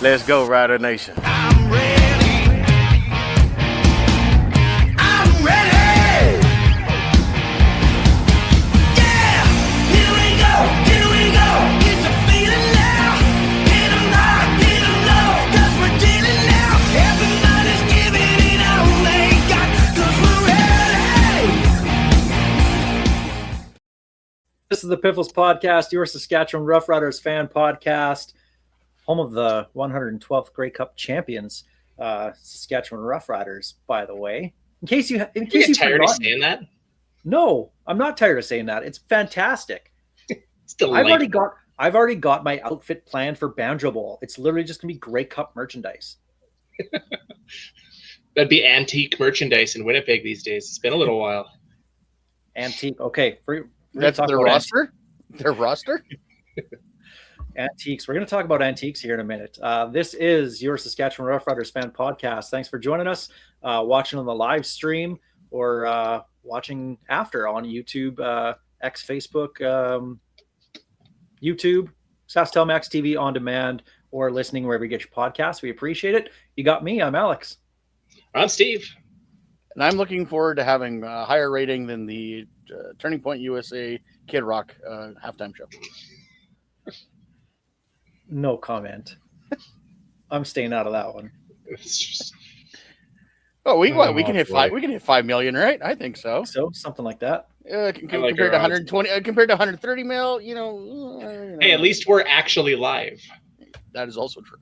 Let's go, Rider Nation. I'm ready. I'm ready. Yeah, here we go. It's a feeling now. Get 'em high, get 'em low, 'cause we're dealing now. Everybody's giving it all they got, 'cause we're ready. This is the Piffles podcast, your Saskatchewan Roughriders fan podcast, home of the 112th Grey Cup champions, Saskatchewan Roughriders. By the way, in case you tired of saying that? No, I'm not tired of saying that. It's fantastic. It's delightful. I've already got my outfit planned for Banjo Bowl. It's literally just gonna be Grey Cup merchandise. That'd be antique merchandise in Winnipeg these days. It's been a little while. Antique. Okay, That's their roster? Their roster? Antiques. We're going to talk about antiques here in a minute. This is your Saskatchewan Roughriders fan podcast. Thanks for joining us, watching on the live stream or watching after on YouTube, X, Facebook, YouTube, SaskTel Max TV on demand, or listening wherever you get your podcasts. We appreciate it. You got me. I'm Alex. I'm Steve. And I'm looking forward to having a higher rating than the Turning Point USA Kid Rock halftime show. No comment. I'm staying out of that one. Oh, we can hit 5. We can hit 5 million, right? I think so. So something like that. Compared to 120, compared to 130 mil, Hey, at least we're actually live. That is also true.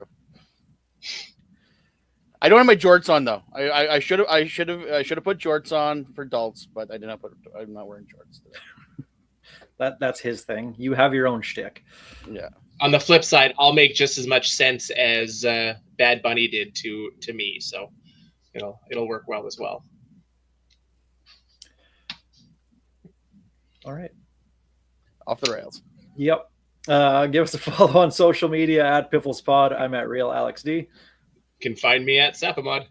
I don't have my jorts on though. I should have put jorts on for adults, but I did not put. I'm not wearing jorts today. That's his thing. You have your own shtick. Yeah. On the flip side, I'll make just as much sense as Bad Bunny did to me, so it'll work well as well. All right. Off the rails. Yep. Give us a follow on social media at PifflesPod. I'm at Real Alex D. You can find me at Sapamod.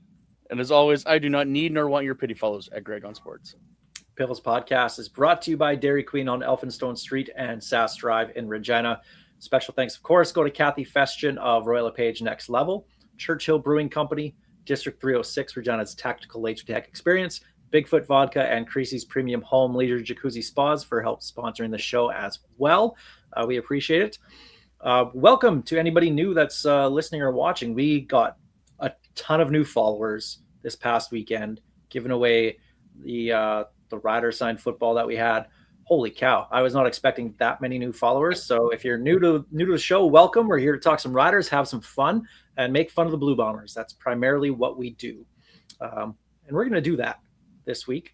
And as always, I do not need nor want your pity follows at Greg on Sports. Piffles Podcast is brought to you by Dairy Queen on Elphinstone Street and Sass Drive in Regina. Special thanks, of course, go to Kathy Festian of Royal LePage Next Level, Churchill Brewing Company, District 306, Regina's tactical laser tag experience, Bigfoot Vodka, and Creasy's Premium Home Leisure Jacuzzi Spas for help sponsoring the show as well. We appreciate it. Welcome to anybody new that's listening or watching. We got a ton of new followers this past weekend, giving away the Rider signed football that we had. Holy cow. I was not expecting that many new followers. So if you're new to the show, welcome. We're here to talk some Riders, have some fun, and make fun of the Blue Bombers. That's primarily what we do. And we're going to do that this week.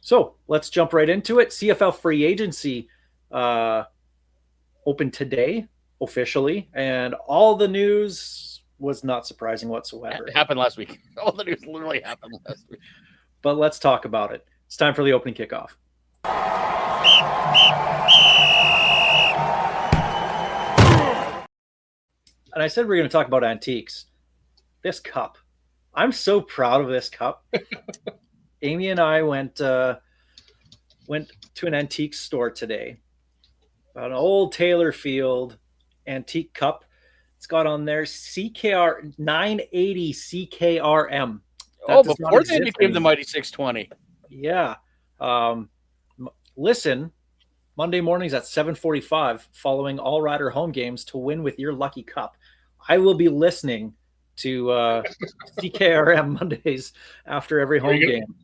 So let's jump right into it. CFL free agency opened today officially, and all the news was not surprising whatsoever. It happened last week. All the news literally happened last week. But let's talk about it. It's time for the opening kickoff. And I said we're going to talk about antiques. This cup. I'm so proud of this cup. Amy and I went to an antique store today. An old Taylor Field antique cup. It's got on there CKR 980 CKRM. Before they became the Mighty 620. Yeah. Listen, Monday mornings at 7:45 following all Rider home games to win with your lucky cup. I will be listening to CKRM Mondays after every home game.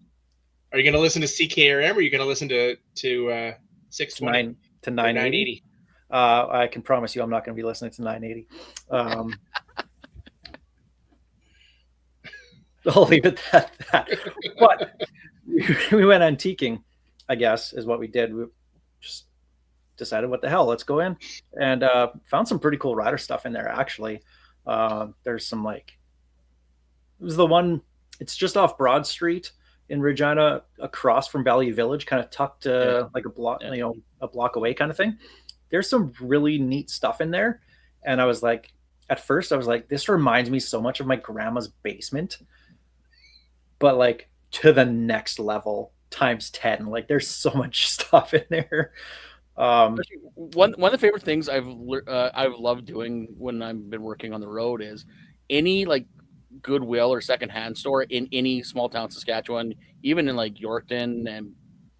Are you going to listen to CKRM or are you going to listen to 620? To 980. I can promise you I'm not going to be listening to 980. I'll leave it at that. But we went antiquing, I guess, is what we did. We just decided, what the hell, let's go in. And found some pretty cool Rider stuff in there, actually. There's some, it was the one, it's just off Broad Street in Regina, across from Valley Village, kind of tucked a block, a block away kind of thing. There's some really neat stuff in there. And I was like, at first I was like, this reminds me so much of my grandma's basement, but to the next level times 10. There's so much stuff in there. Actually, one of the favorite things I've loved doing when I've been working on the road is any like Goodwill or secondhand store in any small town Saskatchewan, even in like Yorkton and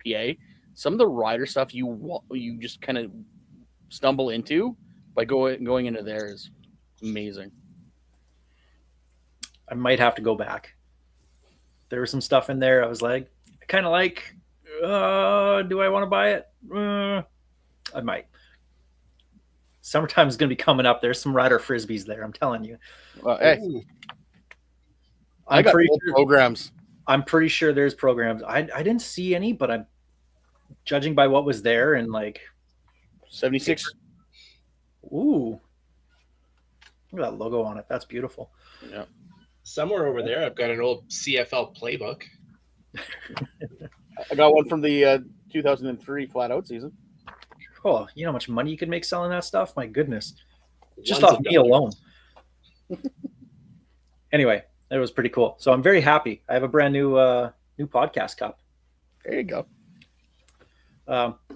PA. Some of the rider stuff you just kind of stumble into by going into there is amazing. I might have to go back. There was some stuff in there I was like, I kind of like, do I want to buy it? I might. Summertime is going to be coming up. There's some rider frisbees there, I'm telling you. Hey, I got old programs. I'm pretty sure there's programs. I didn't see any, but I'm judging by what was there and like 76. Ooh. Look at that logo on it. That's beautiful. Yeah. Somewhere over there, I've got an old CFL playbook. I got one from the 2003 flat out season. Oh, you know how much money you could make selling that stuff? My goodness. Just Ones off of me alone. Anyway, it was pretty cool. So I'm very happy. I have a brand new podcast cup. There you go.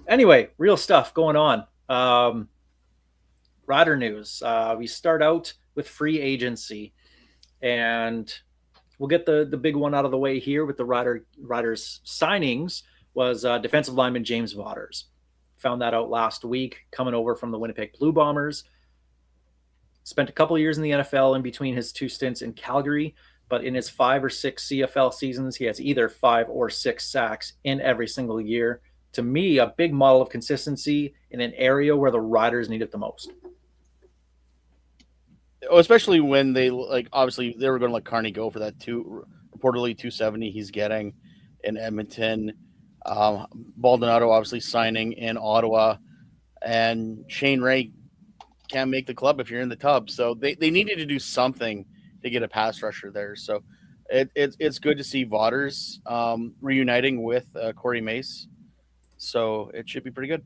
Anyway, real stuff going on. Rider news. We start out with free agency, and we'll get the big one out of the way here with the Riders signings was defensive lineman James Vaughters. Found that out last week, coming over from the Winnipeg Blue Bombers. Spent a couple of years in the NFL in between his 2 stints in Calgary, but in his 5 or 6 CFL seasons, he has either 5 or 6 sacks in every single year. To me, a big model of consistency in an area where the Riders need it the most. Especially when they obviously they were going to let Carney go for that reportedly 270 he's getting in Edmonton. Baldonado obviously signing in Ottawa, and Shane Ray can't make the club if you're in the tub. So they needed to do something to get a pass rusher there. So it's good to see Vaughters reuniting with Corey Mace. So it should be pretty good.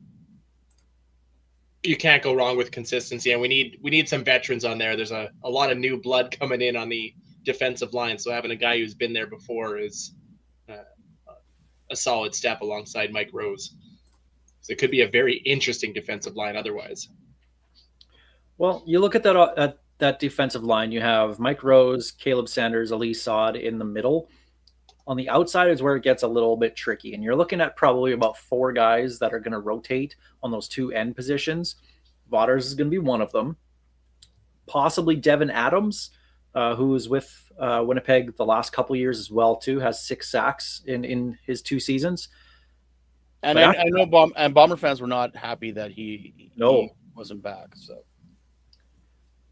You can't go wrong with consistency, and we need some veterans on there. There's a lot of new blood coming in on the defensive line, so having a guy who's been there before is a solid step alongside Mike Rose. So it could be a very interesting defensive line otherwise. Well, you look at that defensive line, you have Mike Rose, Caleb Sanders, Ali Saad in the middle. On the outside is where it gets a little bit tricky, and you're looking at probably about 4 guys that are going to rotate on those 2 end positions. Vaughters is going to be one of them. Possibly Devin Adams, who was with Winnipeg the last couple of years as well, too, has 6 sacks in his 2 seasons. And I know Bomber fans were not happy that he wasn't back.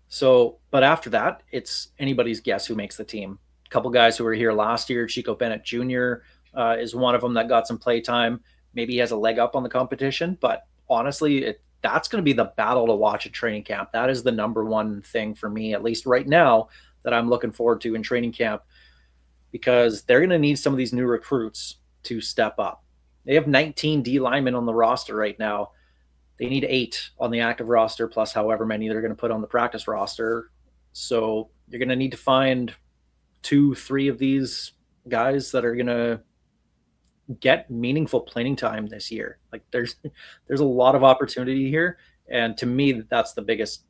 So, but after that, it's anybody's guess who makes the team. A couple guys who were here last year, Chico Bennett Jr. Is one of them that got some play time. Maybe he has a leg up on the competition, but honestly, that's going to be the battle to watch at training camp. That is the number one thing for me, at least right now, that I'm looking forward to in training camp, because they're going to need some of these new recruits to step up. They have 19 D linemen on the roster right now. They need 8 on the active roster, plus however many they're going to put on the practice roster. So you're going to need to find 2-3 of these guys that are going to get meaningful playing time this year. Like there's a lot of opportunity here. And to me, that's the biggest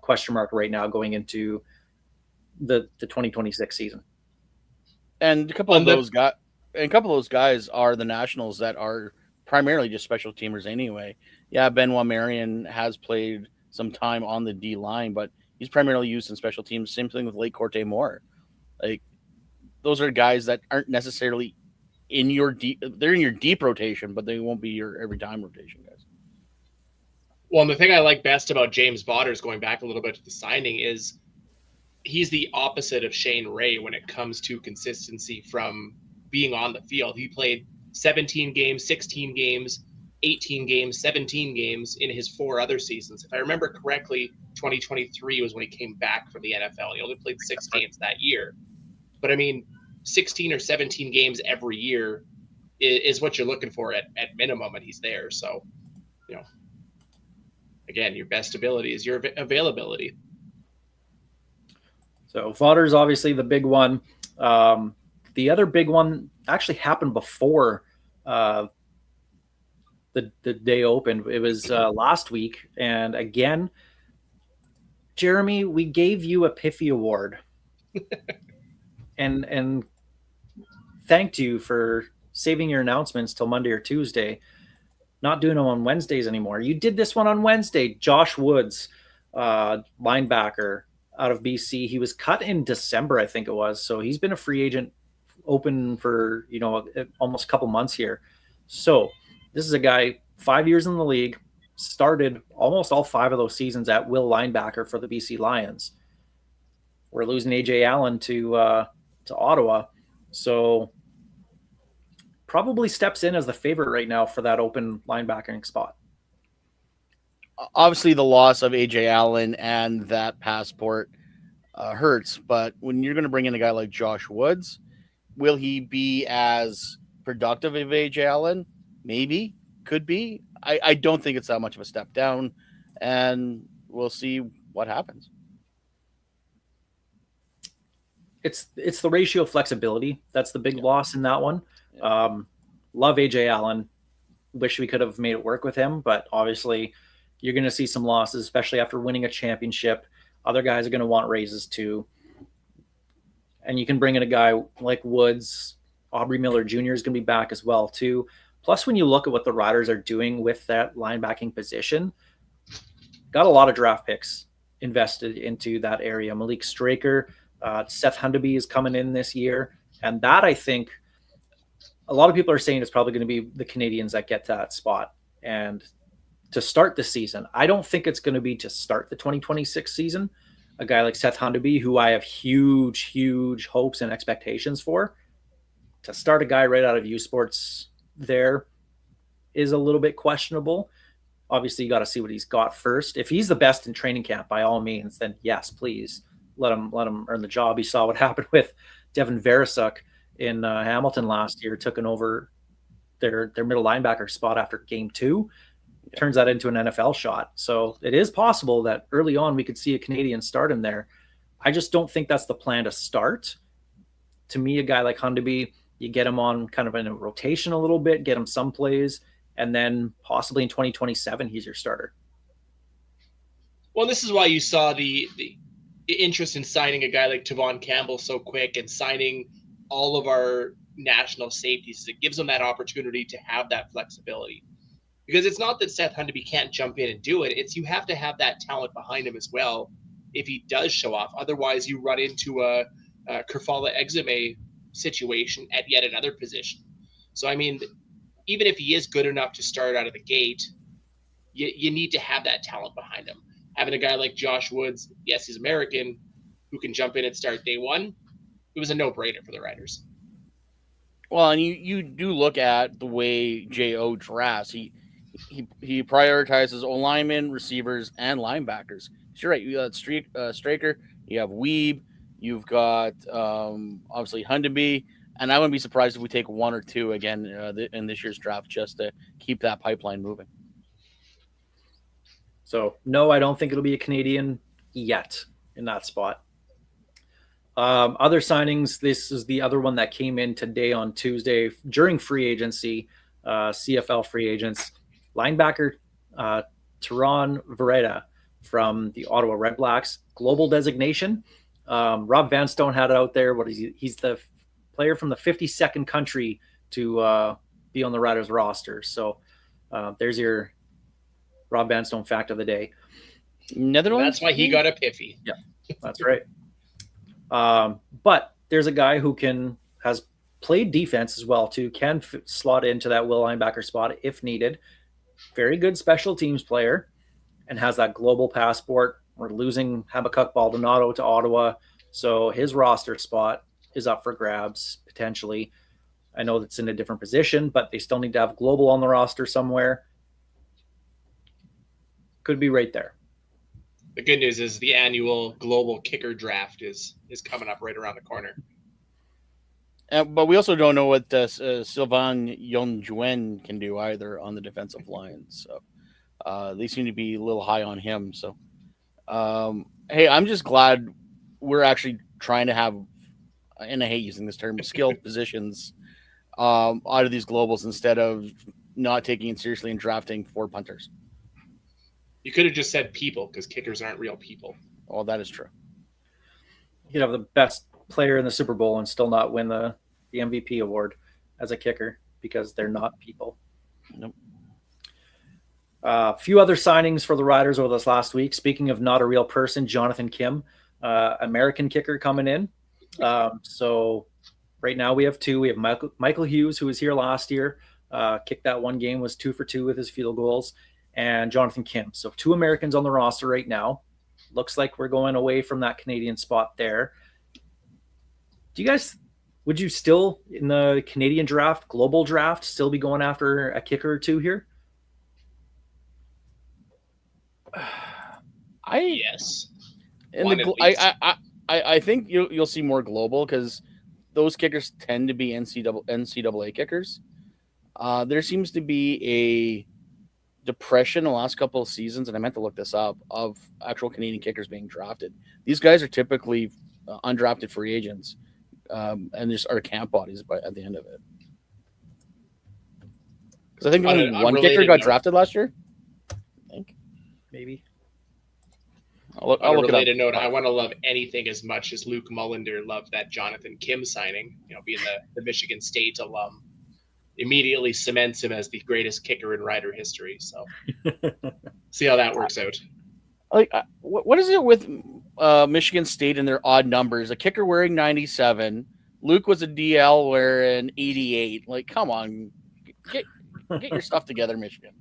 question mark right now going into the 2026 season. And a couple of those guys are the nationals that are primarily just special teamers anyway. Yeah, Benoit Marion has played some time on the D line, but he's primarily used in special teams. Same thing with Lake Corte Moore. Like those are guys that aren't necessarily in your deep. They're in your deep rotation, but they won't be your every time rotation guys. Well, and the thing I like best about James Vaughters, going back a little bit to the signing, is he's the opposite of Shane Ray when it comes to consistency from being on the field. He played 17 games, 16 games, 18 games, 17 games in his 4 other seasons. If I remember correctly, 2023 was when he came back from the NFL. He only played 6 games that year. But I mean, 16 or 17 games every year is what you're looking for at minimum, and he's there. So, again, your best ability is your availability. So Vaughters, obviously the big one. The other big one actually happened before the the day opened. It was last week, and again, Jeremy, we gave you a Piffy Award, and thanked you for saving your announcements till Monday or Tuesday, not doing them on Wednesdays anymore. You did this one on Wednesday. Josh Woods, linebacker out of BC. He was cut in December, I think it was. So he's been a free agent, open for almost a couple months here. So this is a guy 5 years in the league, started almost all 5 of those seasons at will linebacker for the BC Lions. We're losing AJ Allen to Ottawa, so probably steps in as the favorite right now for that open linebacking spot. Obviously, the loss of AJ Allen and that passport hurts, but when you're going to bring in a guy like Josh Woods, will he be as productive as AJ Allen? Maybe, could be. I don't think it's that much of a step down, and we'll see what happens. It's the ratio of flexibility. That's the big loss in that one. Love AJ Allen. Wish we could have made it work with him, but obviously you're going to see some losses, especially after winning a championship. Other guys are going to want raises too. And you can bring in a guy like Woods. Aubrey Miller Jr. is going to be back as well too. Plus, when you look at what the Riders are doing with that linebacking position, got a lot of draft picks invested into that area. Malik Straker, Seth Hundaby is coming in this year. And that, I think, a lot of people are saying it's probably going to be the Canadians that get to that spot. And to start the season, I don't think it's going to be to start the 2026 season. A guy like Seth Hundaby, who I have huge, huge hopes and expectations for, to start a guy right out of U Sports there is a little bit questionable. Obviously, you got to see what he's got first. If he's the best in training camp, by all means, then yes, please let him earn the job. You saw what happened with Devin Verasuk in Hamilton last year, taking over their middle linebacker spot after game 2. Turns that into an NFL shot. So it is possible that early on we could see a Canadian start him there. I just don't think that's the plan to start. To me, a guy like Hundaby, you get him on kind of in a rotation a little bit, get him some plays, and then possibly in 2027 he's your starter. Well, this is why you saw the interest in signing a guy like Tavon Campbell so quick and signing all of our national safeties. It gives them that opportunity to have that flexibility. Because it's not that Seth Hundaby can't jump in and do it. It's you have to have that talent behind him as well if he does show off. Otherwise, you run into a Kerfala Exume situation at yet another position. So, I mean, even if he is good enough to start out of the gate, you need to have that talent behind him. Having a guy like Josh Woods, yes, he's American, who can jump in and start day one, it was a no-brainer for the Riders. Well, and you do look at the way J.O. drafts. He prioritizes O-linemen, receivers, and linebackers. You're right. You got Straker, you have Weeb, you've got obviously Hundaby, and I wouldn't be surprised if we take 1 or 2 again in this year's draft just to keep that pipeline moving. So, no, I don't think it'll be a Canadian yet in that spot. Other signings, this is the other one that came in today on Tuesday during free agency, CFL free agents. Linebacker Teron Verretta from the Ottawa Red Blacks, global designation. Rob Vanstone had it out there. What is he? He's the player from the 52nd country to be on the Riders roster. So there's your Rob Vanstone fact of the day. Netherlands. That's why he got a Piffy. Yeah, that's right. But there's a guy who has played defense as well too, can slot into that will linebacker spot if needed. Very good special teams player and has that global passport. We're losing Habakkuk Baldonado to Ottawa, so his roster spot is up for grabs potentially. I know that's in a different position, but they still need to have global on the roster somewhere. Could be right there. The good news is the annual global kicker draft is coming up right around the corner. But we also don't know what Sylvain Yonjuen can do either on the defensive line. So they seem to be a little high on him. So, hey, I'm just glad we're actually trying to have, and I hate using this term, skilled positions out of these globals instead of not taking it seriously and drafting 4 punters. You could have just said people, because kickers aren't real people. Oh, that is true. You could have the best player in the Super Bowl and still not win the MVP award as a kicker because they're not people. Nope. A few other signings for the Riders over this last week. Speaking of not a real person, Jonathan Kim, American kicker coming in. So right now we have 2. We have Michael Hughes, who was here last year, kicked that one game, was 2 for 2 with his field goals, and Jonathan Kim. So 2 Americans on the roster right now. Looks like we're going away from that Canadian spot there. Would you still, in the Canadian draft, global draft, still be going after a kicker or 2 here? Yes. I think you'll see more global because those kickers tend to be NCAA kickers. There seems to be a depression the last couple of seasons, and I meant to look this up, of actual Canadian kickers being drafted. These guys are typically undrafted free agents, and just are camp bodies at the end of it. Because I think only one kicker got drafted last year. I think maybe. I'll look on a it related up. note, I want to love anything as much as Luke Mullender loved that Jonathan Kim signing. Being the Michigan State alum, immediately cements him as the greatest kicker in Rider history. So see how that works out. Like, what is it with Michigan State and their odd numbers? A kicker wearing 97. Luke was a DL wearing 88. Like, come on, get your stuff together, Michigan.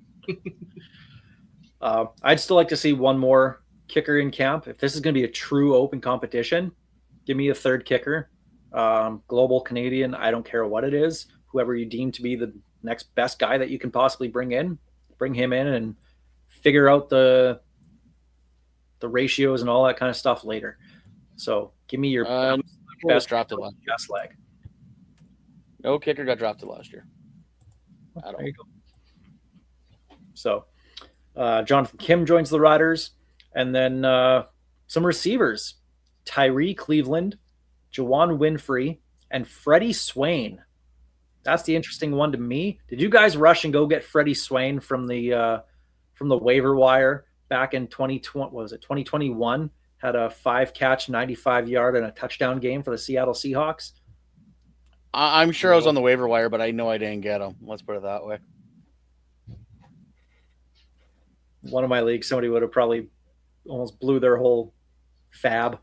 I'd still like to see one more kicker in camp. If this is going to be a true open competition, give me a 3rd kicker. Global, Canadian, I don't care what it is. Whoever you deem to be the next best guy that you can possibly bring him in and figure out the ratios and all that kind of stuff later. So give me your best drafted last best leg. No kicker got drafted last year. There you go. So Jonathan Kim joins the Riders, and then some receivers: Tyree Cleveland, Jawan Winfrey, and Freddie Swain. That's the interesting one to me. Did you guys rush and go get Freddie Swain from the waiver wire back in 2020? What was it, 2021? Had a 5-catch, 95-yard, and a touchdown game for the Seattle Seahawks. I'm sure I was on the waiver wire, but I know I didn't get him. Let's put it that way. One of my leagues, somebody would have probably almost blew their whole fab,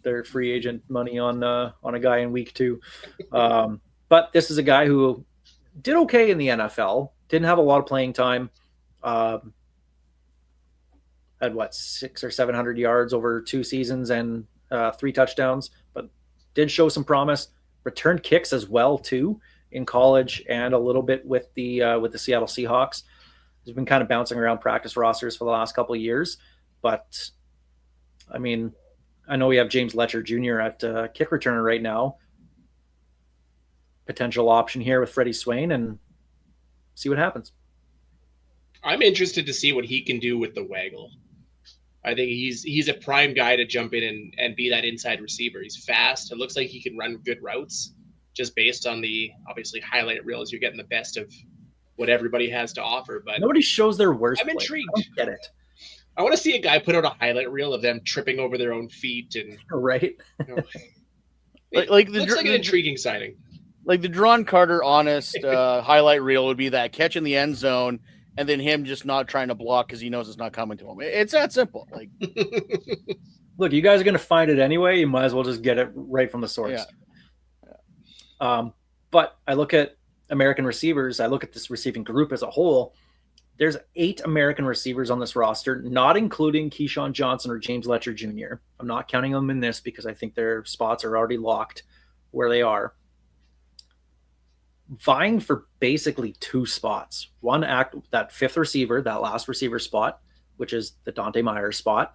their free agent money on a guy in week 2. But this is a guy who did okay in the NFL, didn't have a lot of playing time, had 600 or 700 yards over 2 seasons and 3 touchdowns, but did show some promise. Returned kicks as well too in college and a little bit with the Seattle Seahawks. He's been kind of bouncing around practice rosters for the last couple of years, but I mean, I know we have James Letcher Jr. at kick returner right now. Potential option here with Freddie Swain, and see what happens. I'm interested to see what he can do with the waggle. I think he's a prime guy to jump in and be that inside receiver. He's fast. It looks like he can run good routes just based on the obviously highlight reels. You're getting the best of what everybody has to offer. But nobody shows their worst. I'm intrigued. I don't get it. I want to see a guy put out a highlight reel of them tripping over their own feet and right. Like looks like an intriguing signing. Like the Deron Carter honest highlight reel would be that catch in the end zone, and then him just not trying to block because he knows it's not coming to him. It's that simple. Like, look, you guys are going to find it anyway. You might as well just get it right from the source. Yeah. But I look at American receivers. I look at this receiving group as a whole. There's 8 American receivers on this roster, not including Keyshawn Johnson or James Letcher Jr. I'm not counting them in this because I think their spots are already locked where they are. Vying for basically 2 spots. One that 5th receiver, that last receiver spot, which is the Dante Myers spot.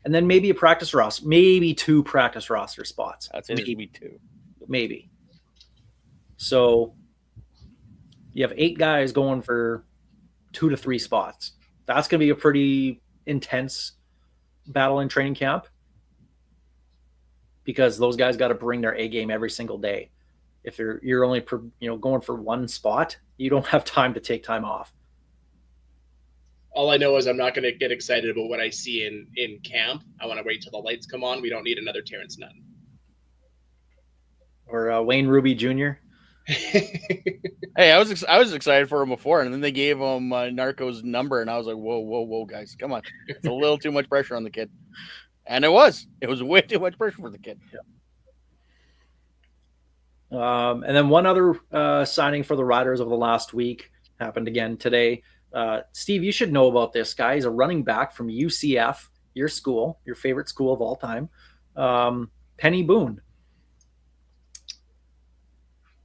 And then maybe a practice roster, maybe 2 practice roster spots. That's it. Maybe 2. Maybe. So you have 8 guys going for 2 to 3 spots. That's going to be a pretty intense battle in training camp because those guys got to bring their A game every single day. if you're only going for one spot, you don't have time to take time off. All I know is I'm not going to get excited about what I see in camp. I want to wait till the lights come on. We don't need another Terrence Nunn. Or Wayne Ruby Jr. Hey, I was excited for him before, and then they gave him Narco's number, and I was like, whoa, guys, come on. It's a little too much pressure on the kid. And it was way too much pressure for the kid. Yeah. And then one other signing for the Riders over the last week happened again today. Steve, you should know about this guy. He's a running back from UCF, your school, your favorite school of all time. Penny Boone.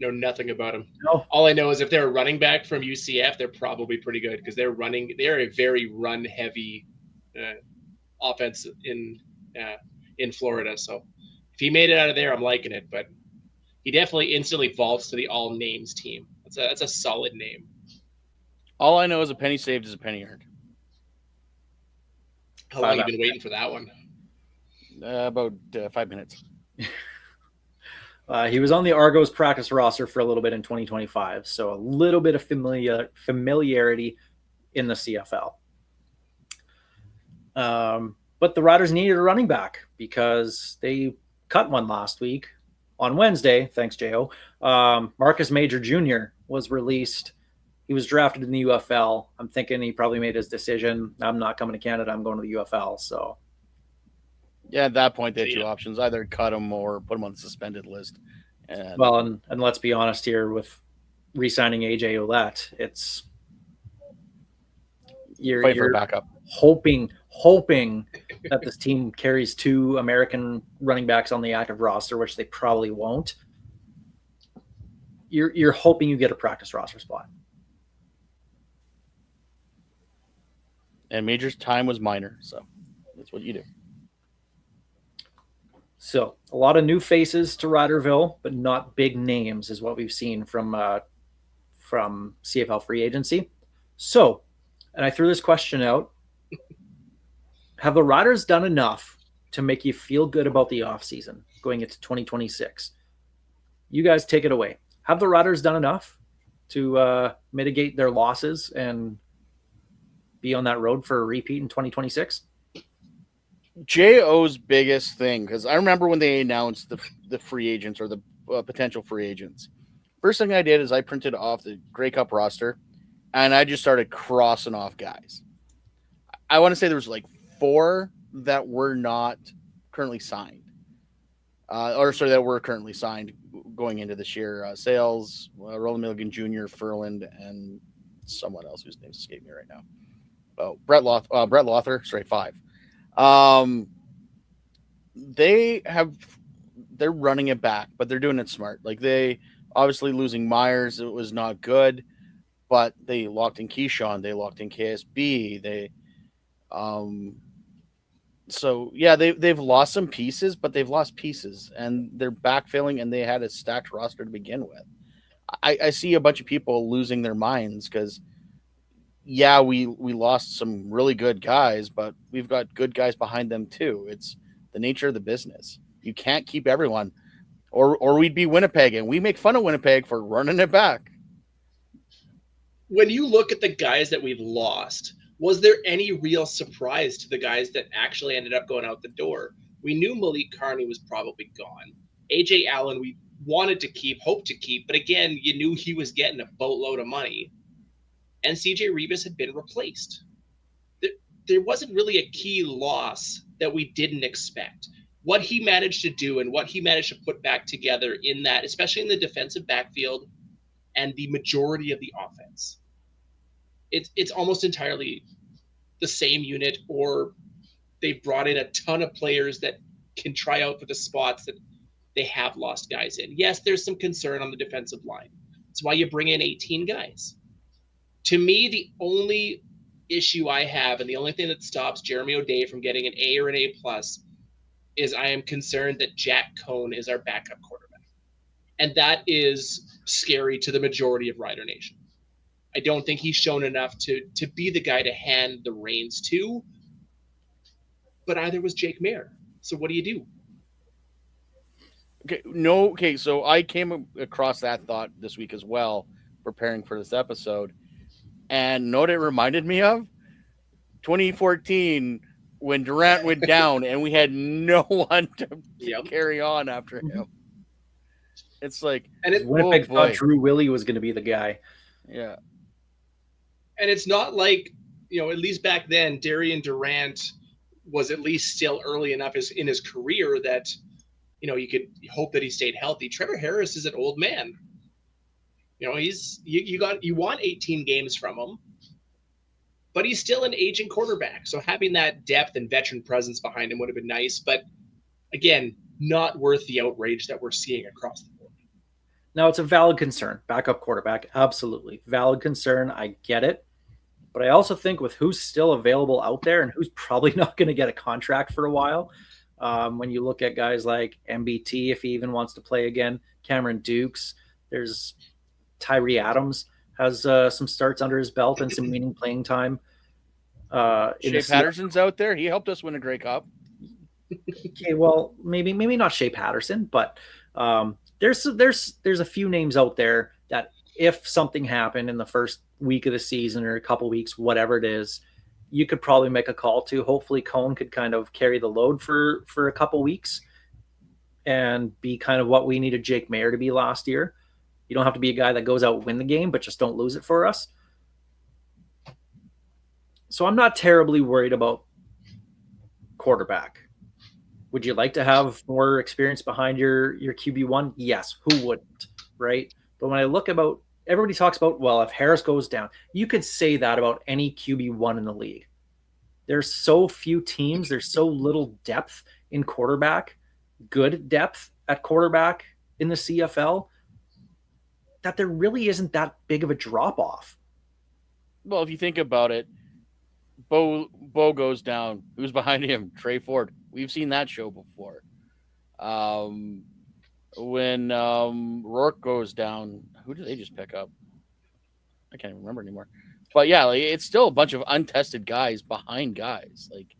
Know nothing about him. No. All I know is if they're a running back from UCF, they're probably pretty good because they're a very run heavy offense in Florida. So if he made it out of there, I'm liking it. But he definitely instantly vaults to the all names team. That's a solid name. All I know is a penny saved is a penny earned. How long have you been waiting for that one? About 5 minutes. He was on the Argos practice roster for a little bit in 2025, so a little bit of familiarity in the CFL. But the Riders needed a running back because they cut one last week on Wednesday. Thanks, J.O. Marcus Major Jr. was released. He was drafted in the UFL. I'm thinking he probably made his decision. I'm not coming to Canada. I'm going to the UFL. So, yeah, at that point, they had two options: either cut him or put him on the suspended list. And let's be honest here with re-signing AJ Ouellette, it's you're backup, hoping that this team carries two American running backs on the active roster, which they probably won't. You're hoping you get a practice roster spot. And Major's time was minor, so that's what you do. So a lot of new faces to Riderville, but not big names is what we've seen from CFL free agency. So, and I threw this question out. Have the Riders done enough to make you feel good about the offseason going into 2026? You guys take it away. Have the Riders done enough to mitigate their losses and be on that road for a repeat in 2026? J.O.'s biggest thing, because I remember when they announced the free agents or the potential free agents, first thing I did is I printed off the Grey Cup roster, and I just started crossing off guys. I want to say there was like 4 that were not currently signed, that were currently signed going into this year. Sales, Roland Milligan Jr., Furland, and someone else whose name's escaping me right now. Oh, Brett Lothar, straight 5. They're running it back, but they're doing it smart. Like, they obviously losing Myers, it was not good, but they locked in Keyshawn, they locked in KSB, they've lost some pieces, but they've lost pieces, and they're backfilling, and they had a stacked roster to begin with. I see a bunch of people losing their minds because, yeah, we lost some really good guys, but we've got good guys behind them too. It's the nature of the business. You can't keep everyone, or we'd be Winnipeg, and we make fun of Winnipeg for running it back. When you look at the guys that we've lost, was there any real surprise to the guys that actually ended up going out the door? We knew Malik Carney was probably gone. AJ Allen, we wanted to keep, hoped to keep, but again, you knew he was getting a boatload of money. And CJ Rebus had been replaced. There wasn't really a key loss that we didn't expect. What he managed to do and what he managed to put back together in that, especially in the defensive backfield and the majority of the offense, it's almost entirely the same unit, or they've brought in a ton of players that can try out for the spots that they have lost guys in. Yes, there's some concern on the defensive line. That's why you bring in 18 guys. To me, the only issue I have, and the only thing that stops Jeremy O'Day from getting an A or an A+, is I am concerned that Jack Cohn is our backup quarterback. And that is scary to the majority of Rider Nation. I don't think he's shown enough to be the guy to hand the reins to, but either was Jake Mayer. So what do you do? Okay, no, okay. So I came across that thought this week as well, preparing for this episode, and know what it reminded me of? 2014 when Durant went down and we had no one to Yep. carry on after him. It's like, And it, Winnipeg thought boy. Drew Willie was going to be the guy. Yeah. and it's not like, at least back then, Darian Durant was at least still early enough in his career that, you could hope that he stayed healthy. Trevor Harris is an old man. He's you want 18 games from him, but he's still an aging quarterback. So having that depth and veteran presence behind him would have been nice. But again, not worth the outrage that we're seeing across the board. Now, it's a valid concern. Backup quarterback, absolutely. Valid concern. I get it. But I also think with who's still available out there and who's probably not going to get a contract for a while, when you look at guys like MBT, if he even wants to play again, Cameron Dukes, there's Tyree Adams has some starts under his belt and some meaning playing time. Shea Patterson's out there. He helped us win a Grey Cup. Okay, well, maybe not Shea Patterson, but there's a few names out there that if something happened in the first week of the season or a couple weeks, whatever it is, you could probably make a call to. Hopefully Cone could kind of carry the load for a couple weeks and be kind of what we needed Jake Mayer to be last year. You don't have to be a guy that goes out and win the game, but just don't lose it for us. So I'm not terribly worried about quarterback. Would you like to have more experience behind your QB1? Yes, who wouldn't, right? But when I look about, everybody talks about, well, if Harris goes down, you could say that about any QB1 in the league. There's so few teams, there's so little depth in quarterback, good depth at quarterback in the CFL, that there really isn't that big of a drop-off. Well, if you think about it, Bo goes down. Who's behind him? Trey Ford. We've seen that show before. When Rourke goes down, who do they just pick up? I can't even remember anymore. But yeah, like, it's still a bunch of untested guys behind guys. Like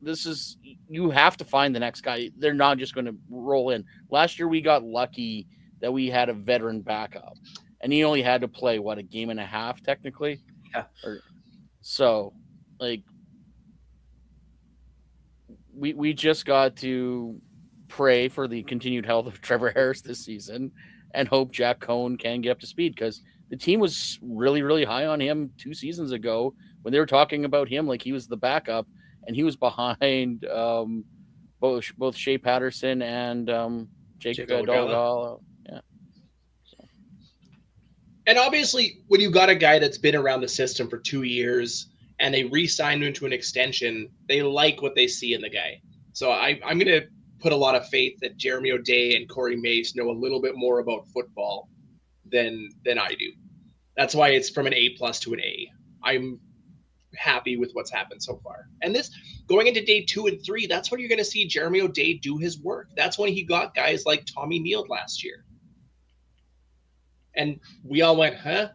this is, you have to find the next guy. They're not just going to roll in. Last year we got lucky that we had a veteran backup, and he only had to play a game and a half technically. Yeah. So, like, we just got to pray for the continued health of Trevor Harris this season and hope Jack Cohn can get up to speed, because the team was really, really high on him 2 seasons ago when they were talking about him like he was the backup, and he was behind both Shea Patterson and Jake Delgado. Yeah. So. And obviously, when you got a guy that's been around the system for 2 years and they re-sign him to an extension, they like what they see in the guy. So I'm going to put a lot of faith that Jeremy O'Day and Corey Mace know a little bit more about football than I do. That's why it's from an A+ to an A. I'm happy with what's happened so far. And this, going into day 2 and 3, that's when you're going to see Jeremy O'Day do his work. That's when he got guys like Tommy Neal last year. And we all went, huh?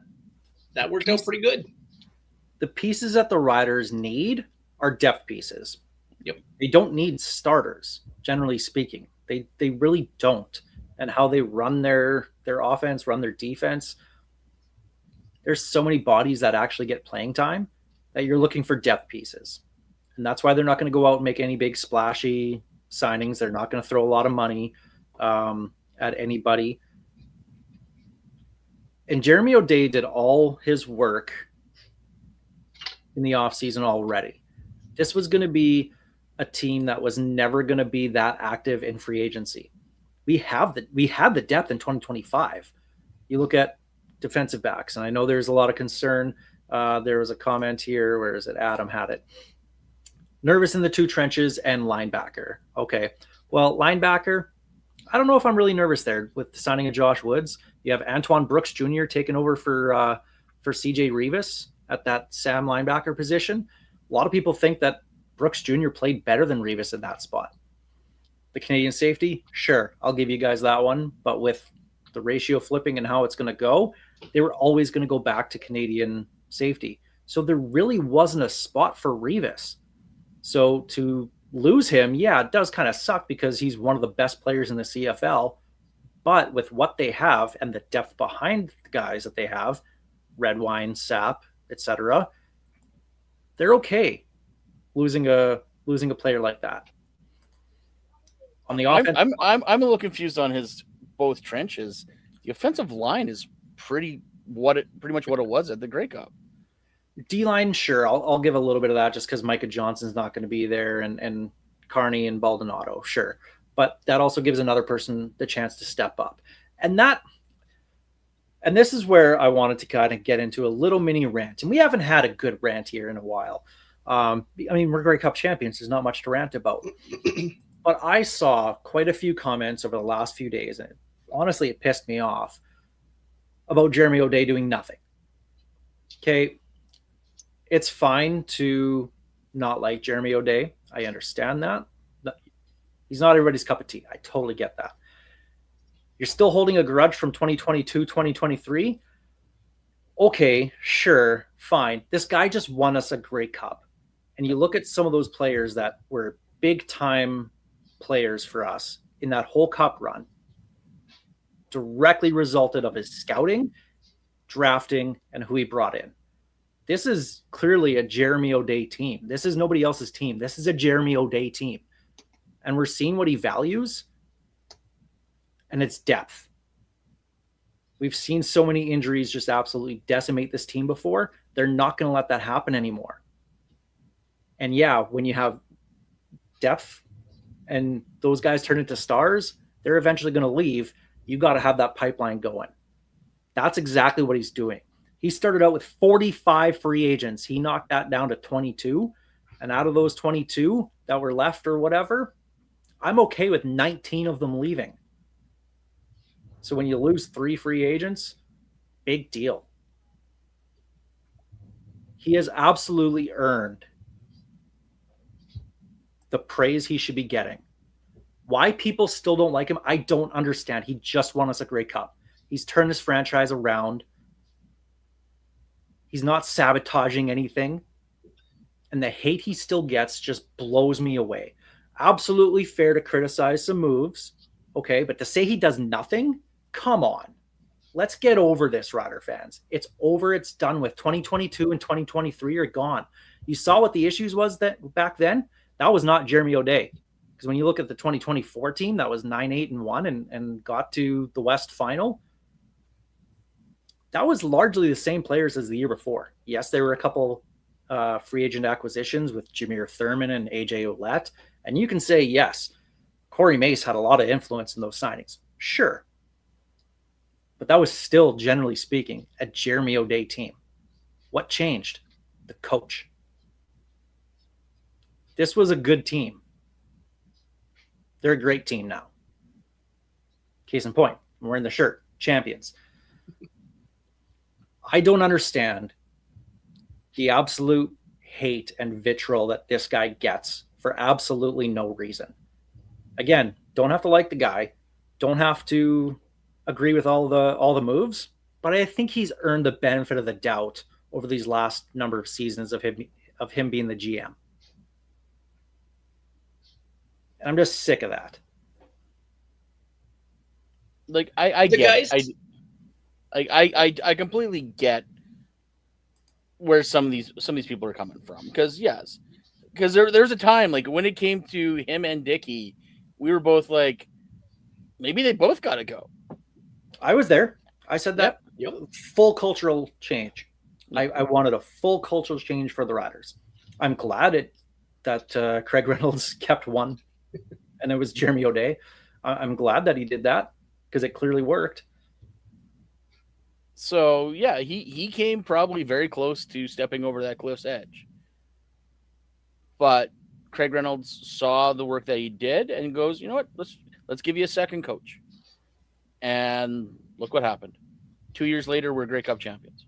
That worked out pretty good. The pieces that the Riders need are depth pieces. Yep. They don't need starters, generally speaking. They really don't. And how they run their offense, run their defense, there's so many bodies that actually get playing time that you're looking for depth pieces. And that's why they're not going to go out and make any big splashy signings. They're not going to throw a lot of money at anybody. And Jeremy O'Day did all his work in the offseason already. This was going to be a team that was never going to be that active in free agency. We had the depth in 2025. You look at defensive backs, and I know there's a lot of concern. There was a comment here. Where is it? Adam had it. Nervous in the 2 trenches and linebacker. Okay. Well, linebacker, I don't know if I'm really nervous there with the signing of Josh Woods. You have Antoine Brooks Jr. taking over for CJ Revis at that Sam linebacker position. A lot of people think that Brooks Jr. played better than Revis in that spot. The Canadian safety, sure, I'll give you guys that one. But with the ratio flipping and how it's going to go, they were always going to go back to Canadian safety. So there really wasn't a spot for Revis. So to lose him, yeah, it does kind of suck because he's one of the best players in the CFL. But with what they have and the depth behind the guys that they have, Redwine, Sap, etc., they're okay losing a player like that. On the offense, I'm a little confused on his both trenches. The offensive line is pretty much what it was at the Grey Cup. D-line, sure, I'll give a little bit of that just because Micah Johnson's not going to be there and Carney and Baldonado, sure. But that also gives another person the chance to step up. And this is where I wanted to kind of get into a little mini rant. And we haven't had a good rant here in a while. I mean, we're Grey Cup champions. There's not much to rant about. But I saw quite a few comments over the last few days, and honestly, it pissed me off, about Jeremy O'Day doing nothing. Okay, it's fine to not like Jeremy O'Day. I understand that. He's not everybody's cup of tea. I totally get that. You're still holding a grudge from 2022, 2023? Okay, sure, fine. This guy just won us a Grey Cup. And you look at some of those players that were big-time players for us in that whole cup run, directly resulted of his scouting, drafting, and who he brought in. This is clearly a Jeremy O'Day team. This is nobody else's team. This is a Jeremy O'Day team. And we're seeing what he values, and it's depth. We've seen so many injuries just absolutely decimate this team before. They're not going to let that happen anymore. And yeah, when you have depth and those guys turn into stars, they're eventually going to leave. You got to have that pipeline going. That's exactly what he's doing. He started out with 45 free agents. He knocked that down to 22. And out of those 22 that were left or whatever, I'm okay with 19 of them leaving. So when you lose 3 free agents, big deal. He has absolutely earned the praise he should be getting. Why people still don't like him, I don't understand. He just won us a Grey Cup. He's turned this franchise around. He's not sabotaging anything. And the hate he still gets just blows me away. Absolutely fair to criticize some moves, okay, but to say he does nothing, come on. Let's get over this, Rider fans. It's over. It's done with. 2022 and 2023 are gone. You saw what the issues was that back then. That was not Jeremy O'Day. Because when you look at the 2024 team, that was 9-8-1 and got to the West Final. That was largely the same players as the year before. Yes, there were a couple free agent acquisitions with Jameer Thurman and AJ Ouellette. And you can say, yes, Corey Mace had a lot of influence in those signings. Sure. But that was still, generally speaking, a Jeremy O'Day team. What changed? The coach. This was a good team. They're a great team now. Case in point, I'm wearing the shirt. Champions. I don't understand the absolute hate and vitriol that this guy gets for absolutely no reason. Again, don't have to like the guy. Don't have to agree with all the moves, but I think he's earned the benefit of the doubt over these last number of seasons of him being the GM. And I'm just sick of that. Like I completely get where some of these people are coming from, because there's a time, like when it came to him and Dickey, we were both like, maybe they both got to go. I was there. I said that. Yep. Full cultural change. I wanted a full cultural change for the Riders. I'm glad that Craig Reynolds kept one, and it was Jeremy O'Day. I'm glad that he did that because it clearly worked. So yeah, he came probably very close to stepping over that cliff's edge. But Craig Reynolds saw the work that he did and goes, you know what, let's give you a second coach. And look what happened. 2 years later, we're Grey Cup champions.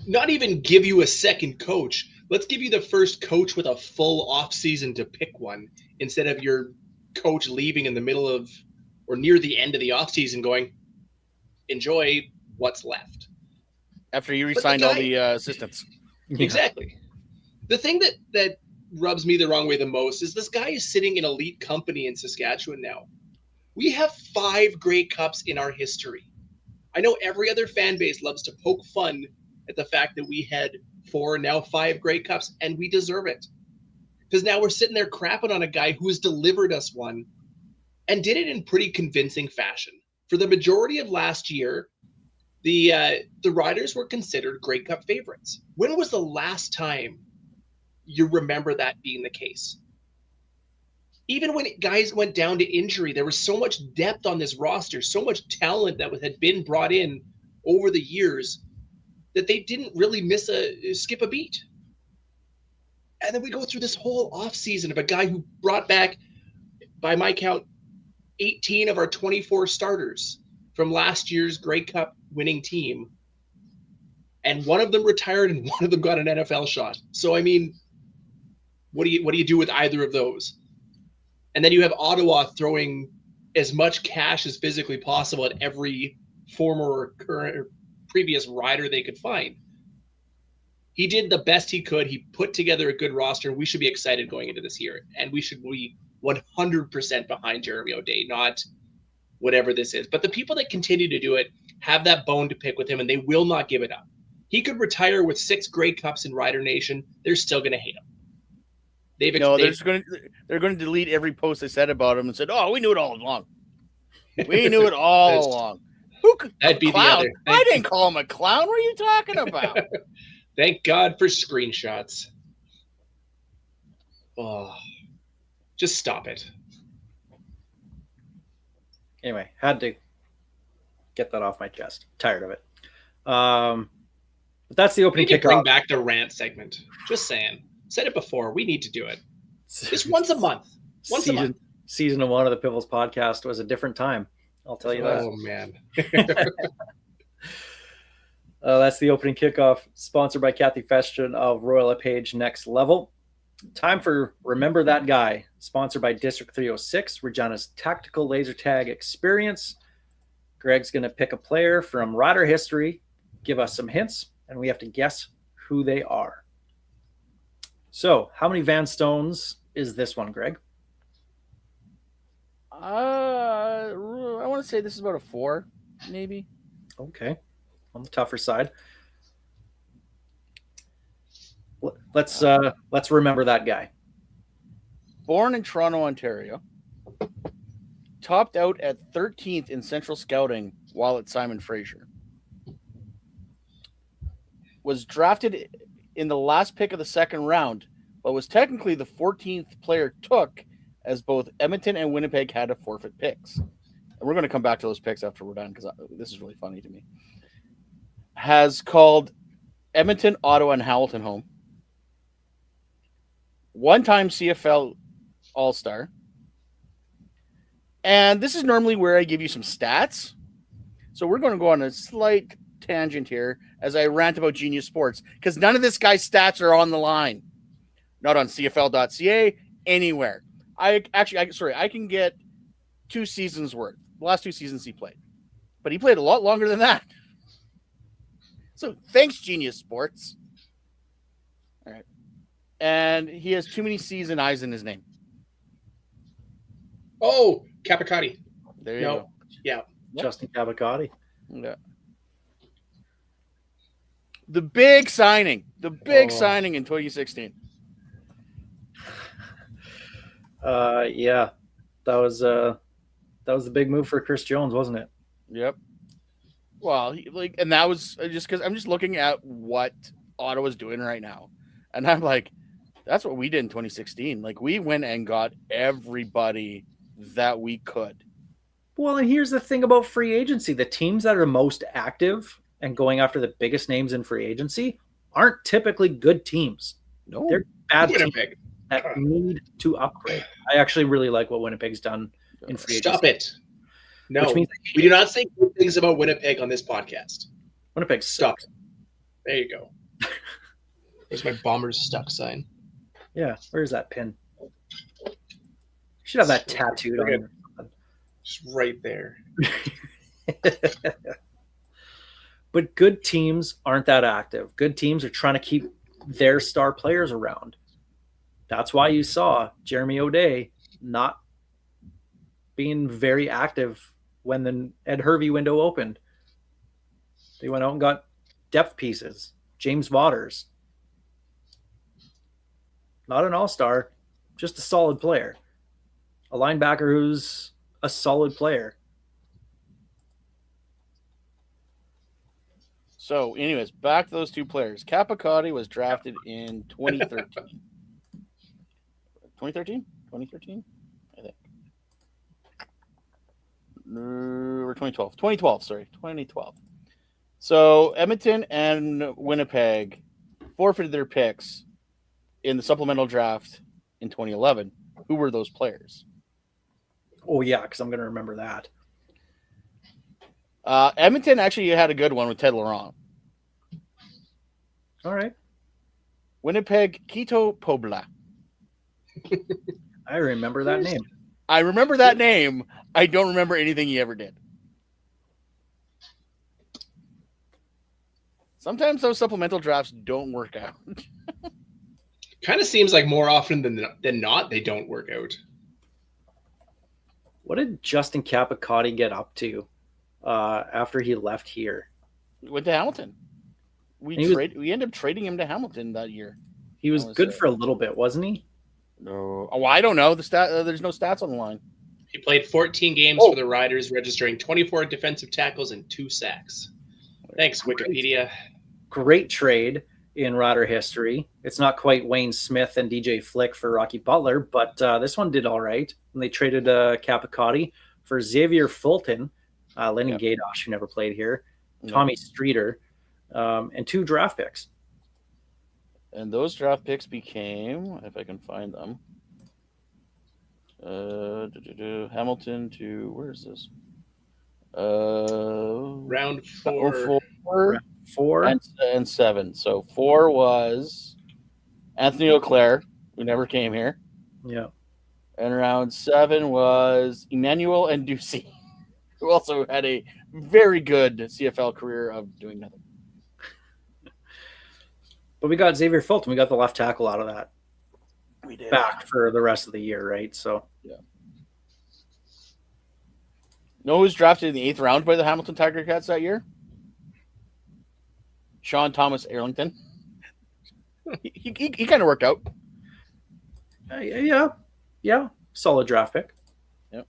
Not even give you a second coach. Let's give you the first coach with a full offseason to pick one, instead of your coach leaving in the middle of or near the end of the offseason going, enjoy what's left. After you re-signed all the assistants. Exactly. The thing that rubs me the wrong way the most is this guy is sitting in elite company in Saskatchewan now. We have 5 Grey Cups in our history. I know every other fan base loves to poke fun at the fact that we had 4, now 5 Grey Cups, and we deserve it. Because now we're sitting there crapping on a guy who has delivered us one and did it in pretty convincing fashion. For the majority of last year, the Riders were considered Grey Cup favorites. When was the last time you remember that being the case? Even when guys went down to injury, there was so much depth on this roster, so much talent that had been brought in over the years that they didn't really skip a beat. And then we go through this whole offseason of a guy who brought back, by my count, 18 of our 24 starters from last year's Grey Cup winning team. And one of them retired and one of them got an NFL shot. So, I mean, what do you do with either of those? And then you have Ottawa throwing as much cash as physically possible at every former or current or previous rider they could find. He did the best he could. He put together a good roster. We should be excited going into this year. And we should be 100% behind Jeremy O'Day, not whatever this is. But the people that continue to do it have that bone to pick with him, and they will not give it up. He could retire with 6 Grey Cups in Rider Nation. They're still going to hate him. They're going to delete every post they said about him and said, "Oh, we knew it all along. We knew it all along." Who could? That'd be clown? the other. I didn't call him a clown. What are you talking about? Thank God for screenshots. Oh, just stop it. Anyway, had to get that off my chest. Tired of it. But that's the opening We need to bring kickoff. back the rant segment. Just saying. Said it before. We need to do it. Just once a month. Once a month. Season 1 of the Piffles podcast was a different time. I'll tell you that. Oh, man. That's the opening kickoff, sponsored by Kathy Festian of Royal LePage Next Level. Time for Remember That Guy, sponsored by District 306, Regina's tactical laser tag experience. Greg's going to pick a player from rider history, give us some hints, and we have to guess who they are. So, how many Van Stones is this one, Greg? I want to say this is about a 4, maybe. Okay, on the tougher side. Let's remember that guy. Born in Toronto, Ontario. Topped out at 13th in Central Scouting while at Simon Fraser. Was drafted in the last pick of the second round, but was technically the 14th player took, as both Edmonton and Winnipeg had to forfeit picks. And we're going to come back to those picks after we're done because this is really funny to me. Has called Edmonton, Ottawa, and Hamilton home. One-time CFL All-Star. And this is normally where I give you some stats. So we're going to go on a slight tangent here as I rant about Genius Sports because none of this guy's stats are on the line. Not on CFL.ca, anywhere. I can get 2 seasons worth. The last 2 seasons he played. But he played a lot longer than that. So thanks, Genius Sports. All right. And he has too many C's and I's in his name. Oh, Capicotti. There you go. Yeah. Justin Capicotti. Yeah. The big signing in 2016. Yeah, that was the big move for Chris Jones, wasn't it? Yep. Well, and that was just because I'm just looking at what Ottawa's doing right now, and I'm like, that's what we did in 2016. Like we went and got everybody that we could. Well, and here's the thing about free agency: the teams that are most active and going after the biggest names in free agency aren't typically good teams. No, they're bad Winnipeg. teams that need to upgrade. I actually really like what Winnipeg's done in free agency. Stop it. No, Which means we do not say good things about Winnipeg on this podcast. Winnipeg Stop. sucks. There you go. There's my Bombers stuck sign. Yeah, where's that pin? You should have that tattooed on you. Just right there. But good teams aren't that active. Good teams are trying to keep their star players around. That's why you saw Jeremy O'Day not being very active when the Ed Hervey window opened. They went out and got depth pieces. James Waters. Not an all-star, just a solid player. A linebacker who's a solid player. So, anyways, back to those two players. Capicotti was drafted in 2013. 2013? 2013? I think. Or 2012. 2012, sorry. 2012. So, Edmonton and Winnipeg forfeited their picks in the supplemental draft in 2011. Who were those players? Oh, yeah, because I'm going to remember that. Edmonton actually had a good one with Ted Laurent. All right. Winnipeg, Quito Pobla. I remember that name. I remember that name. I don't remember anything he ever did. Sometimes those supplemental drafts don't work out. Kind of seems like more often than not, they don't work out. What did Justin Capicotti get up to after he left here? Went to Hamilton. We ended up trading him to Hamilton that year. He was good for a little bit, wasn't he? No. Oh, I don't know. There's no stats on the line. He played 14 games for the Riders, registering 24 defensive tackles and 2 sacks. Thanks, Wikipedia. Great trade in Rider history. It's not quite Wayne Smith and DJ Flick for Rocky Butler, but this one did all right. And they traded Capicotti for Xavier Fulton, Lenny Gadosh, who never played here, Tommy Streeter, and 2 draft picks. And those draft picks became, if I can find them, Hamilton to, where is this? Round 4. 4 and 7. So 4 was Anthony Auclair, who never came here. Yeah. And round 7 was Emmanuel Ndusi, who also had a very good CFL career of doing nothing. But we got Xavier Fulton. We got the left tackle out of that. We did. Back for the rest of the year, right? So yeah. Know who was drafted in the 8th round by the Hamilton Tiger Cats that year? Sean Thomas Arlington. He kind of worked out. Yeah. Solid draft pick. Yep.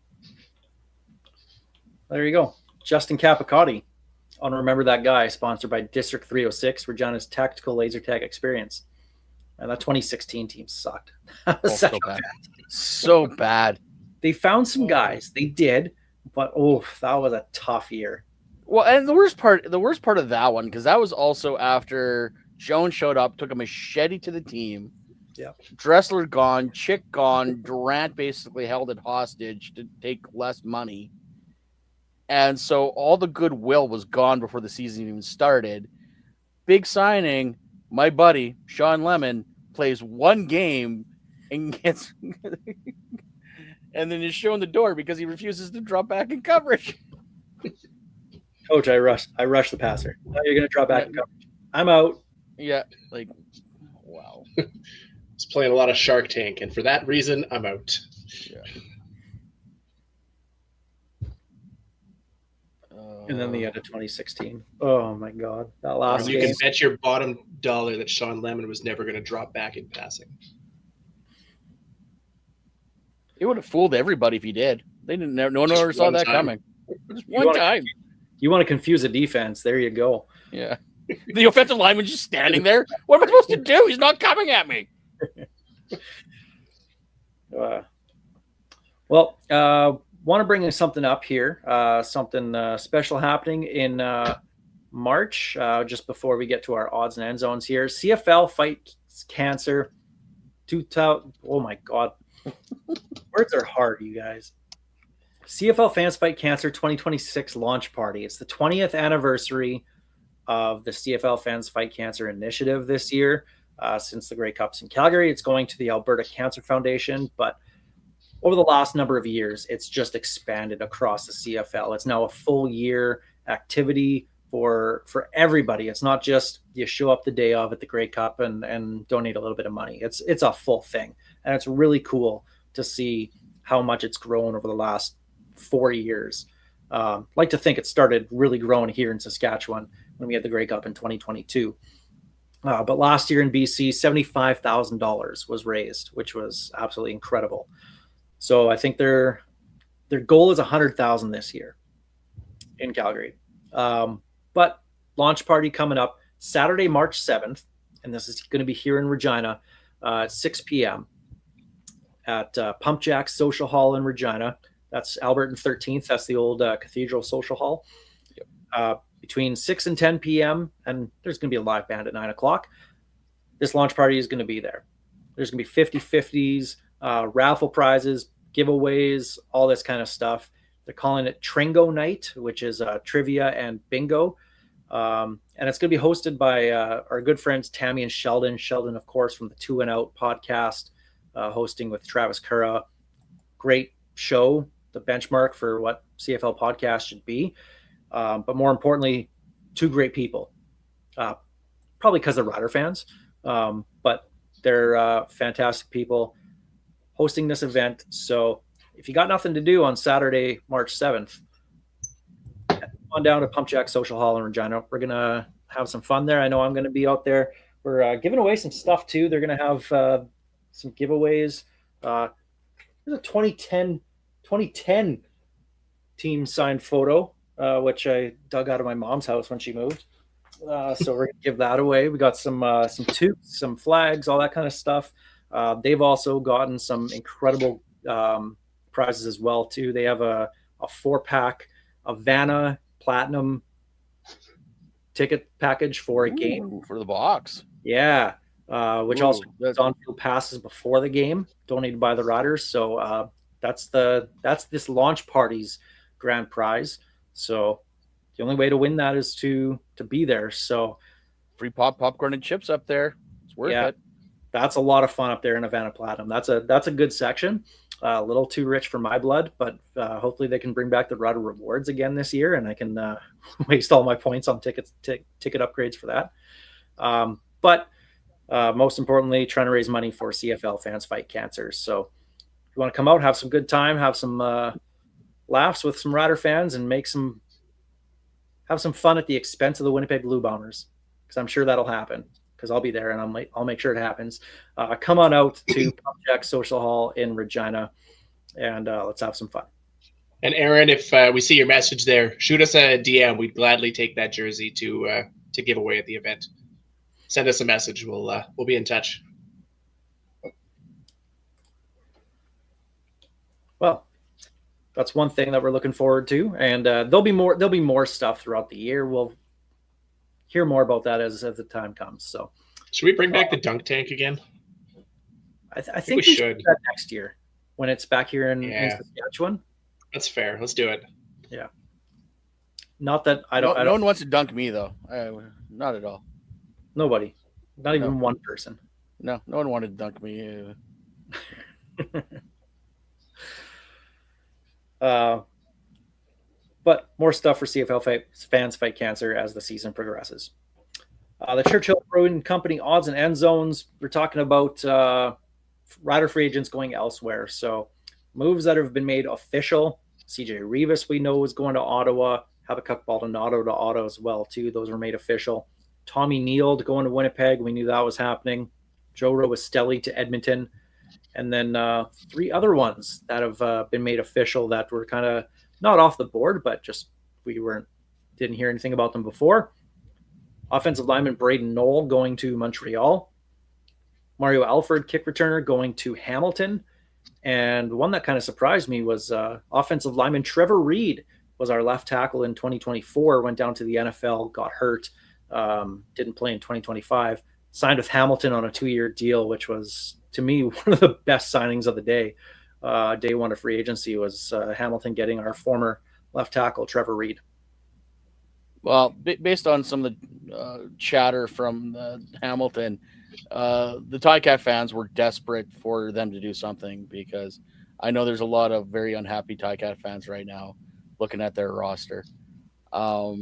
There you go. Justin Capicotti on Remember That Guy, sponsored by District 306, Regina's tactical laser tag experience. And that 2016 team sucked. So bad. So bad. They found some guys. They did, but that was a tough year. Well, and the worst part of that one, because that was also after Jones showed up, took a machete to the team. Yeah. Dressler gone, Chick gone, Durant basically held it hostage to take less money. And so all the goodwill was gone before the season even started. Big signing, my buddy, Sean Lemon, plays 1 game and gets and then is shown the door because he refuses to drop back in coverage. Coach, I rushed the passer. Now you're going to drop back in coverage. I'm out. Yeah, like, wow. He's playing a lot of Shark Tank, and for that reason, I'm out. Yeah. And then the end of 2016. Oh my God, that last You game. can bet your bottom dollar that Sean Lemon was never going to drop back in passing. It would have fooled everybody if he did. They didn't. No one ever saw that coming. Just one time. You want to confuse a defense? There you go. Yeah. The offensive lineman just standing there. What am I supposed to do? He's not coming at me. Want to bring something up here. Something special happening in March, just before we get to our odds and end zones here. CFL fights cancer. Oh my God. Words are hard, you guys. CFL Fans Fight Cancer 2026 launch party. It's the 20th anniversary of the CFL Fans Fight Cancer initiative this year. Since the Grey Cups in Calgary, it's going to the Alberta Cancer Foundation, but over the last number of years, it's just expanded across the CFL. It's now a full year activity for everybody. It's not just you show up the day of at the Grey Cup and donate a little bit of money. It's a full thing, and it's really cool to see how much it's grown over the last 4 years. Like to think it started really growing here in Saskatchewan when we had the Grey Cup in 2022. But last year in BC, $75,000 was raised, which was absolutely incredible. So I think their goal is 100,000 this year in Calgary. But launch party coming up Saturday, March 7th, and this is going to be here in Regina at 6 p.m. at Pump Jack Social Hall in Regina. That's Albert and 13th. That's the old Cathedral Social Hall. Yep. Between 6 and 10 p.m., and there's going to be a live band at 9 o'clock. This launch party is going to be there. There's going to be 50-50s, raffle prizes, giveaways, all this kind of stuff. They're calling it Tringo Night, which is trivia and bingo. And it's going to be hosted by our good friends Tammy and Sheldon. Sheldon, of course, from the Two and Out podcast, hosting with Travis Curra. Great show, the benchmark for what CFL podcast should be. But more importantly, two great people. Probably because they're Rider fans, but they're fantastic people hosting this event. So if you got nothing to do on Saturday, March 7th, come on down to Pump Jack Social Hall in Regina. We're going to have some fun there. I know I'm going to be out there. We're giving away some stuff too. They're going to have some giveaways. There's a 2010 team signed photo, which I dug out of my mom's house when she moved. So we're going to give that away. We got some toots, some flags, all that kind of stuff. They've also gotten some incredible prizes as well too. They have a 4-pack of Vanna Platinum ticket package for a game for the box. Yeah, which also gets on-field passes before the game, donated by the Riders. So that's this launch party's grand prize. So the only way to win that is to be there. So free popcorn and chips up there. It's worth it. That's a lot of fun up there in Havana Platinum. That's a good section. A little too rich for my blood, but hopefully they can bring back the Rider Rewards again this year, and I can waste all my points on ticket upgrades for that. But most importantly, trying to raise money for CFL Fans Fight Cancer. So if you want to come out, have some good time, have some laughs with some Rider fans, and have some fun at the expense of the Winnipeg Blue Bombers, because I'm sure that'll happen, because I'll be there and I'll make sure it happens. Come on out to Pump Jack Social Hall in Regina, and let's have some fun. And Aaron, if we see your message there, shoot us a DM. We'd gladly take that jersey to give away at the event. Send us a message. We'll be in touch. Well, that's one thing that we're looking forward to, and there'll be more stuff throughout the year. We'll hear more about that as the time comes. So, should we bring back the dunk tank again? I think we should do that next year when it's back here in Saskatchewan. That's fair. Let's do it. Yeah. Not that I don't. No one wants to dunk me though. Not at all. Nobody. Not even one person. No one wanted to dunk me. But more stuff for CFL Fans Fight Cancer as the season progresses. The Churchill Brewing Company odds and end zones. We're talking about Rider free agents going elsewhere. So moves that have been made official. CJ Rivas, we know, is going to Ottawa. Habakkuk Baldonado to Ottawa as well, too. Those were made official. Tommy Neal going to Winnipeg. We knew that was happening. Joe Rowestelli to Edmonton. And then 3 other ones that have been made official that were kind of not off the board, but just didn't hear anything about them before. Offensive lineman Braden Knoll going to Montreal. Mario Alford, kick returner, going to Hamilton. And one that kind of surprised me was offensive lineman Trevor Reed was our left tackle in 2024, went down to the NFL, got hurt, didn't play in 2025, signed with Hamilton on a 2-year deal, which was, to me, one of the best signings of the day. Day one of free agency was Hamilton getting our former left tackle, Trevor Reed. Well, based on some of the chatter from Hamilton, the Ticat fans were desperate for them to do something, because I know there's a lot of very unhappy Ticat fans right now looking at their roster. I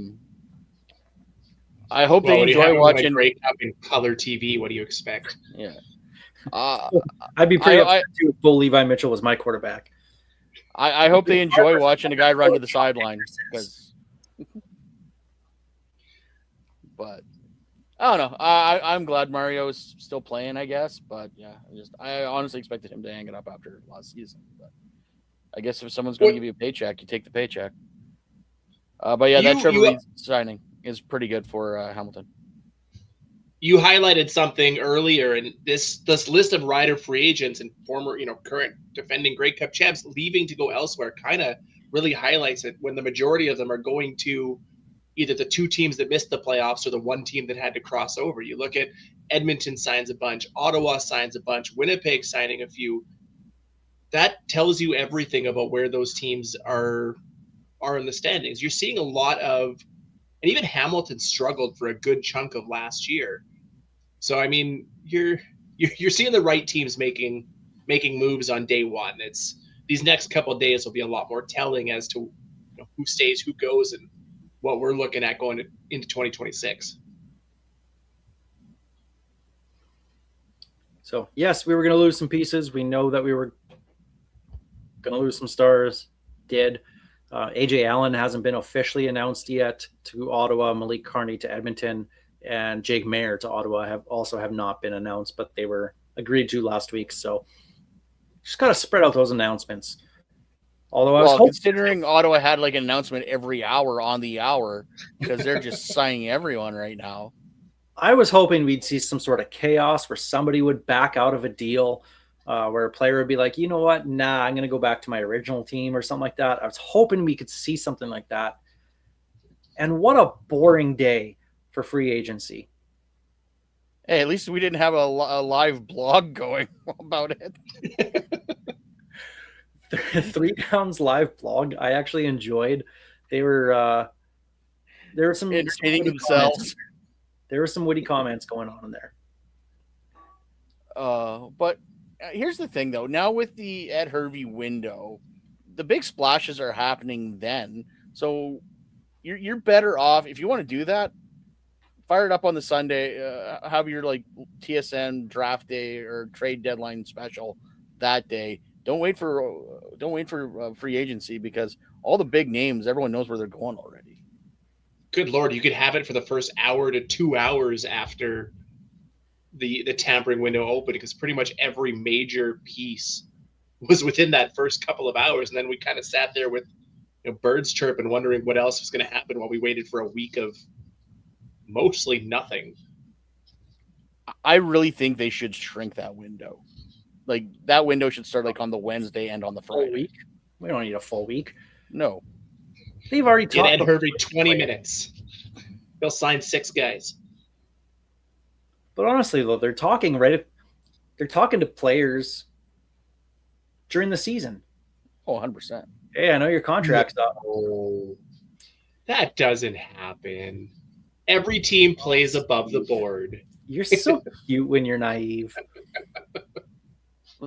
I hope Well, they when you enjoy have watching. a Grey Cup in color TV, what do you expect? Yeah. I'd be pretty I- upset too if Bo Levi Mitchell was my quarterback. I hope they enjoy watching a guy run to the sideline because. But I don't know. I'm glad Mario is still playing, I guess. But yeah, I honestly expected him to hang it up after last season. But I guess if someone's going to give you a paycheck, you take the paycheck. But yeah, that Trevor Reed signing is pretty good for Hamilton. You highlighted something earlier, and this list of rider free agents and former, current defending Grey Cup champs leaving to go elsewhere kind of really highlights it when the majority of them are going to either the two teams that missed the playoffs or the one team that had to cross over. You look at Edmonton signs a bunch, Ottawa signs a bunch, Winnipeg signing a few. That tells you everything about where those teams are in the standings. You're seeing a lot of, and even Hamilton struggled for a good chunk of last year. So I mean, you're seeing the right teams making moves on day one. It's these next couple of days will be a lot more telling as to who stays, who goes, and what we're looking at going into 2026. So yes, we were going to lose some pieces. We know that we were going to lose some stars. Did. AJ Allen hasn't been officially announced yet to Ottawa. Malik Carney to Edmonton, and Jake Mayer to Ottawa have not been announced, but they were agreed to last week. So just got to spread out those announcements. Although considering Ottawa had like an announcement every hour on the hour because they're just signing everyone right now. I was hoping we'd see some sort of chaos where somebody would back out of a deal, where a player would be like, you know what? Nah, I'm going to go back to my original team or something like that. I was hoping we could see something like that. And what a boring day for free agency. Hey, at least we didn't have a live blog going about it. 3 Downs live blog I actually enjoyed. There were some entertaining themselves. Comments. There were some witty comments going on in there. But here's the thing, though. Now with the Ed Hervey window, the big splashes are happening then. So you're better off if you want to do that. Fire it up on the Sunday. Have your like TSN draft day or trade deadline special that day. Don't wait for free agency because all the big names, everyone knows where they're going already. Good Lord, you could have it for the first hour to 2 hours after the tampering window opened because pretty much every major piece was within that first couple of hours, and then we kind of sat there with birds chirping, wondering what else was going to happen while we waited for a week of mostly nothing. I really think they should shrink that window. Like that window should start like on the Wednesday and on the Friday. Week. We don't need a full week. No. They've already Get Ed Hervey 20 minutes. They'll sign 6 guys. But honestly, though, they're talking to players during the season. Oh, 100%. Hey, I know your contract's up. Oh, that doesn't happen. Every team plays above the board. You're so cute when you're naive.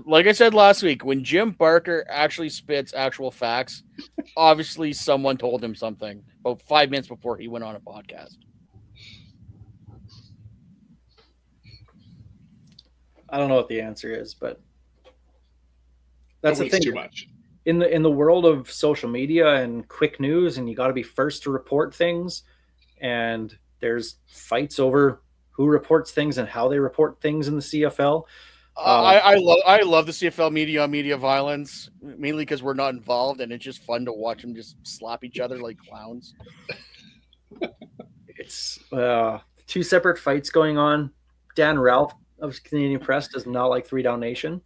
Like I said last week, when Jim Barker actually spits actual facts, obviously someone told him something about 5 minutes before he went on a podcast. I don't know what the answer is, but that's the thing. Too much. In the world of social media and quick news, and you got to be first to report things, and there's fights over who reports things and how they report things in the CFL. I love the CFL media on media violence, mainly because we're not involved, and it's just fun to watch them just slap each other like clowns. It's 2 separate fights going on. Dan Ralph of Canadian Press does not like 3 Down Nation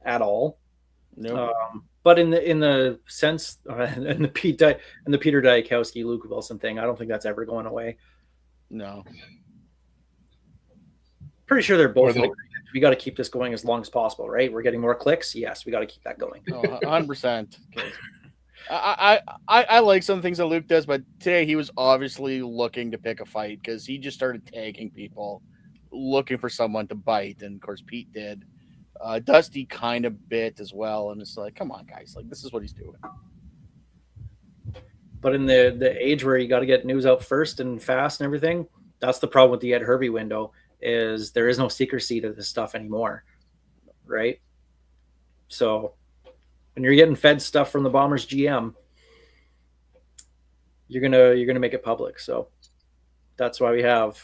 at all. No, but in the sense and the Peter Diakowski, Luke Wilson thing, I don't think that's ever going away. no. Pretty sure they're both. We got to keep this going as long as possible, right? We're getting more clicks. Yes, we got to keep that going. 100%. I like some things that Luke does, but today he was obviously looking to pick a fight because he just started tagging people, looking for someone to bite, and of course Pete did. Dusty kind of bit as well, and it's like, come on, guys, like this is what he's doing. But in the age where you got to get news out first and fast and everything, That's the problem with the Ed Hervey window, is there is no secrecy to this stuff anymore, right? So when you're getting fed stuff from the Bombers GM, you're gonna make it public. So that's why we have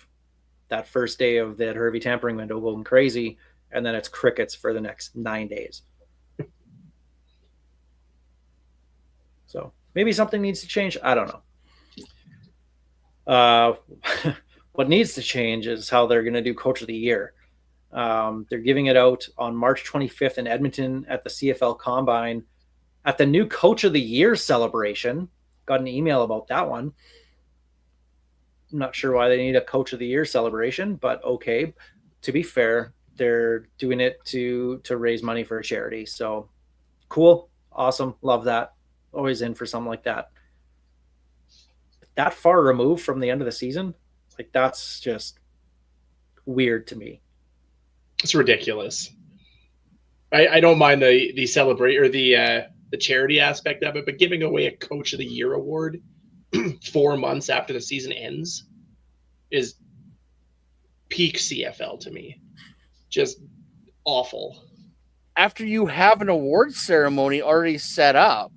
that first day of the Ed Hervey tampering window going crazy, and then it's crickets for the next 9 days. So maybe something needs to change. I don't know. What needs to change is how they're going to do Coach of the Year. They're giving it out on March 25th in Edmonton at the CFL Combine at the new Coach of the Year celebration. Got an email about that one. I'm not sure why they need a Coach of the Year celebration, but okay. To be fair, they're doing it to raise money for a charity. So cool, awesome, love that. Always in for something like that. That far removed from the end of the season, like that's just weird to me. It's ridiculous. I don't mind the celebrate or the charity aspect of it, but giving away a Coach of the Year award 4 months after the season ends is peak CFL to me. Just awful. After you have an awards ceremony already set up,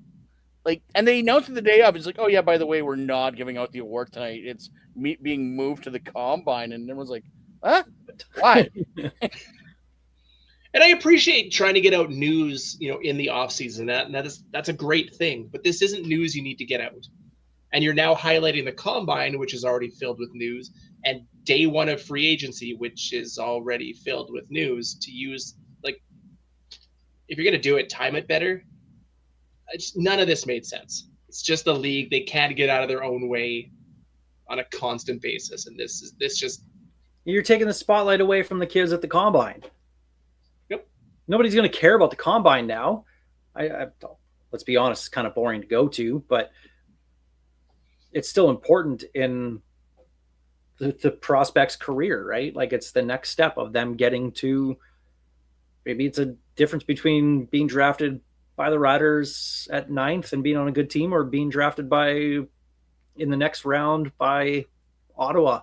like, and they announced it the day of. It's like, oh yeah, by the way, we're not giving out the award tonight. It's being moved to the Combine, and everyone's like, huh? Why? And I appreciate trying to get out news, in the off season. That's a great thing. But this isn't news you need to get out. And you're now highlighting the Combine, which is already filled with news, and day one of free agency, which is already filled with news, to use. Like, if you're going to do it, time it better. None of this made sense. It's just the league. They can't get out of their own way on a constant basis. And this just... You're taking the spotlight away from the kids at the Combine. Yep. Nobody's going to care about the Combine now. Let's be honest, it's kind of boring to go to, but it's still important in the prospect's career, right? Like, it's the next step of them getting to, maybe it's a difference between being drafted by the Riders at 9th and being on a good team, or being drafted in the next round by Ottawa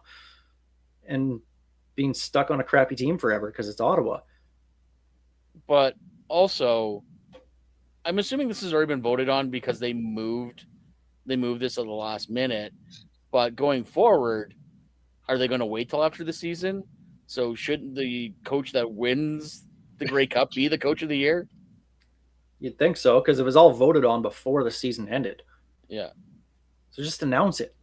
and being stuck on a crappy team forever because it's Ottawa. But also, I'm assuming this has already been voted on because they moved this at the last minute. But going forward, are they going to wait till after the season? So shouldn't the coach that wins the Grey Cup be the Coach of the Year? You'd think so, because it was all voted on before the season ended. Yeah. So just announce it.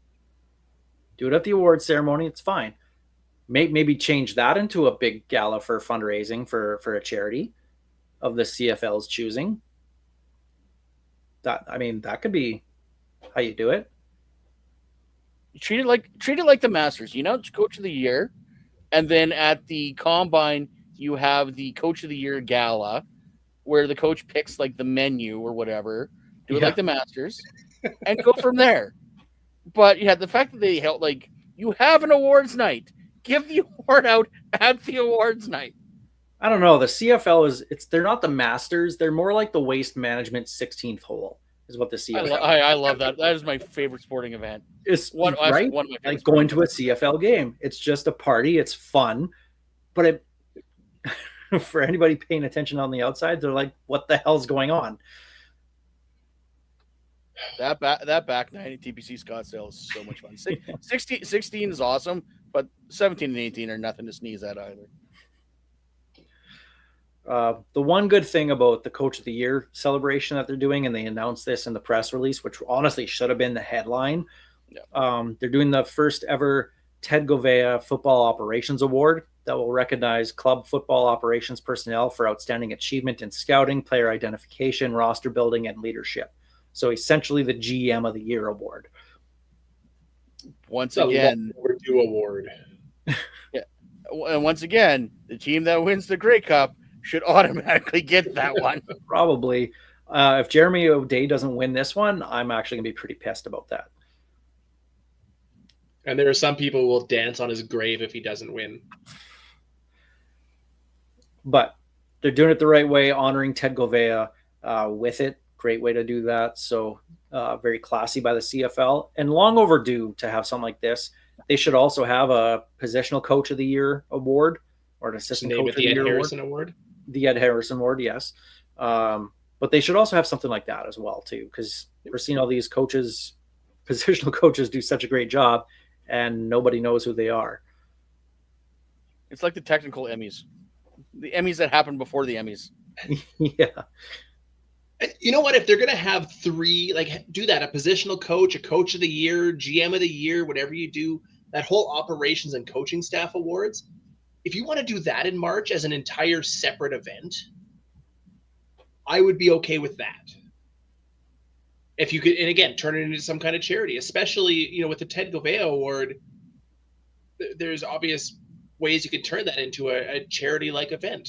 Do it at the awards ceremony. It's fine. Maybe change that into a big gala for fundraising for a charity of the CFL's choosing. That could be how you do it. You treat it like the Masters. It's Coach of the Year, and then at the Combine you have the Coach of the Year gala, where the coach picks like the menu or whatever. Do it like the Masters, and go from there. But yeah, the fact that they held, like, you have an awards night, give the award out at the awards night. I don't know. The CFL they're not the Masters. They're more like the Waste Management 16th hole is what the CFL. I love that. That is my favorite sporting event. It's one of my favorite like going to a CFL game. It's just a party. It's fun, but for anybody paying attention on the outside, they're like, "What the hell's going on?" That back nine at TPC Scottsdale is so much fun. 16 is awesome, but 17 and 18 are nothing to sneeze at either. The one good thing about the Coach of the Year celebration that they're doing, and they announced this in the press release, which honestly should have been the headline. Yeah. They're doing the first ever Ted Govea Football Operations Award that will recognize club football operations personnel for outstanding achievement in scouting, player identification, roster building, and leadership. So essentially the GM of the Year award. Once again, overdue award. Yeah. And once again, the team that wins the Grey Cup should automatically get that one. Probably. If Jeremy O'Day doesn't win this one, I'm actually going to be pretty pissed about that. And there are some people who will dance on his grave if he doesn't win. But they're doing it the right way, honoring Ted Govea with it. Great way to do that. So very classy by the CFL, and long overdue to have something like this. They should also have a positional coach of the year award or an assistant Name coach it of the the Ed year Harrison Award. the Ed Harrison Award, yes. But they should also have something like that as well, too, because we're seeing all these coaches, positional coaches, do such a great job, and nobody knows who they are. It's like the technical Emmys, the Emmys that happened before the Emmys. Yeah. You know what? If they're going to have three, like do that, a positional coach, a coach of the year, GM of the year, whatever you do, that whole operations and coaching staff awards, if you want to do that in March as an entire separate event, I would be okay with that. If you could, and again, turn it into some kind of charity, especially, you know, with the Ted Govea Award, there's obvious ways you could turn that into a charity-like event.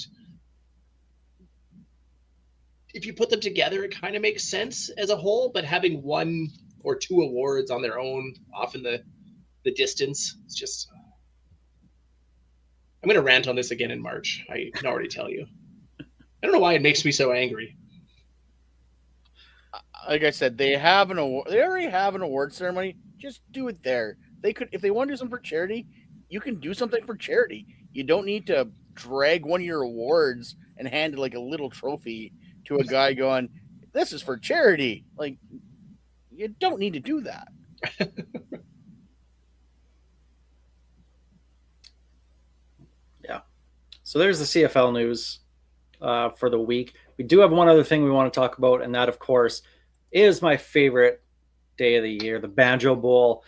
If you put them together, it kind of makes sense as a whole, but having one or two awards on their own off in the distance, it's just, I'm going to rant on this again in March. I can already tell you. I don't know why it makes me so angry. Like I said, they have an award. They already have an award ceremony. Just do it there. They could, if they want to do something for charity, you can do something for charity. You don't need to drag one of your awards and hand it like a little trophy to a guy going, "This is for charity." Like, you don't need to do that. Yeah. So there's the CFL news for the week. We do have one other thing we want to talk about, and that, of course, is my favorite day of the year, the Banjo Bowl.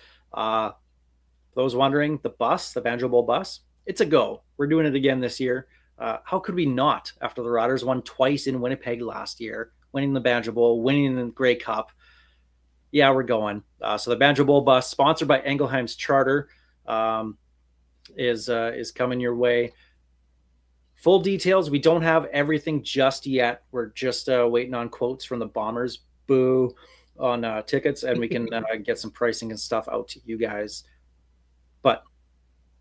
Those wondering, the Banjo Bowl bus, it's a go. We're doing it again this year. How could we not, after the Riders won twice in Winnipeg last year, winning the Banjo Bowl, winning the Grey Cup? Yeah, we're going. So the Banjo Bowl bus, sponsored by Engelheim's Charter, is coming your way. Full details, we don't have everything just yet. We're just waiting on quotes from the Bombers. Boo on tickets, and we can get some pricing and stuff out to you guys. But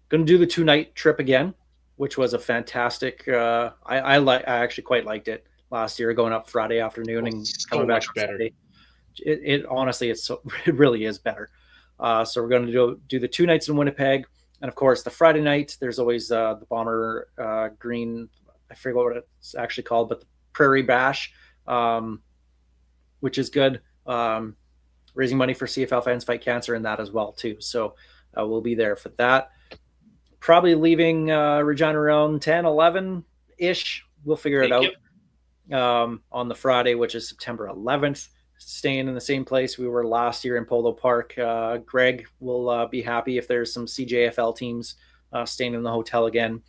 going to do the 2-night trip again, which was a fantastic. I actually quite liked it last year, going up Friday afternoon and coming back better. Sunday. It honestly, it really is better. So we're going to do the 2 nights in Winnipeg, and of course the Friday night. There's always the Bomber Green. I forget what it's actually called, but the Prairie Bash, which is good. Raising money for CFL Fans Fight Cancer and that as well too. So we'll be there for that. Probably leaving Regina around 10, 11-ish. We'll figure it out on the Friday, which is September 11th. Staying in the same place we were last year in Polo Park. Greg will be happy if there's some CJFL teams staying in the hotel again.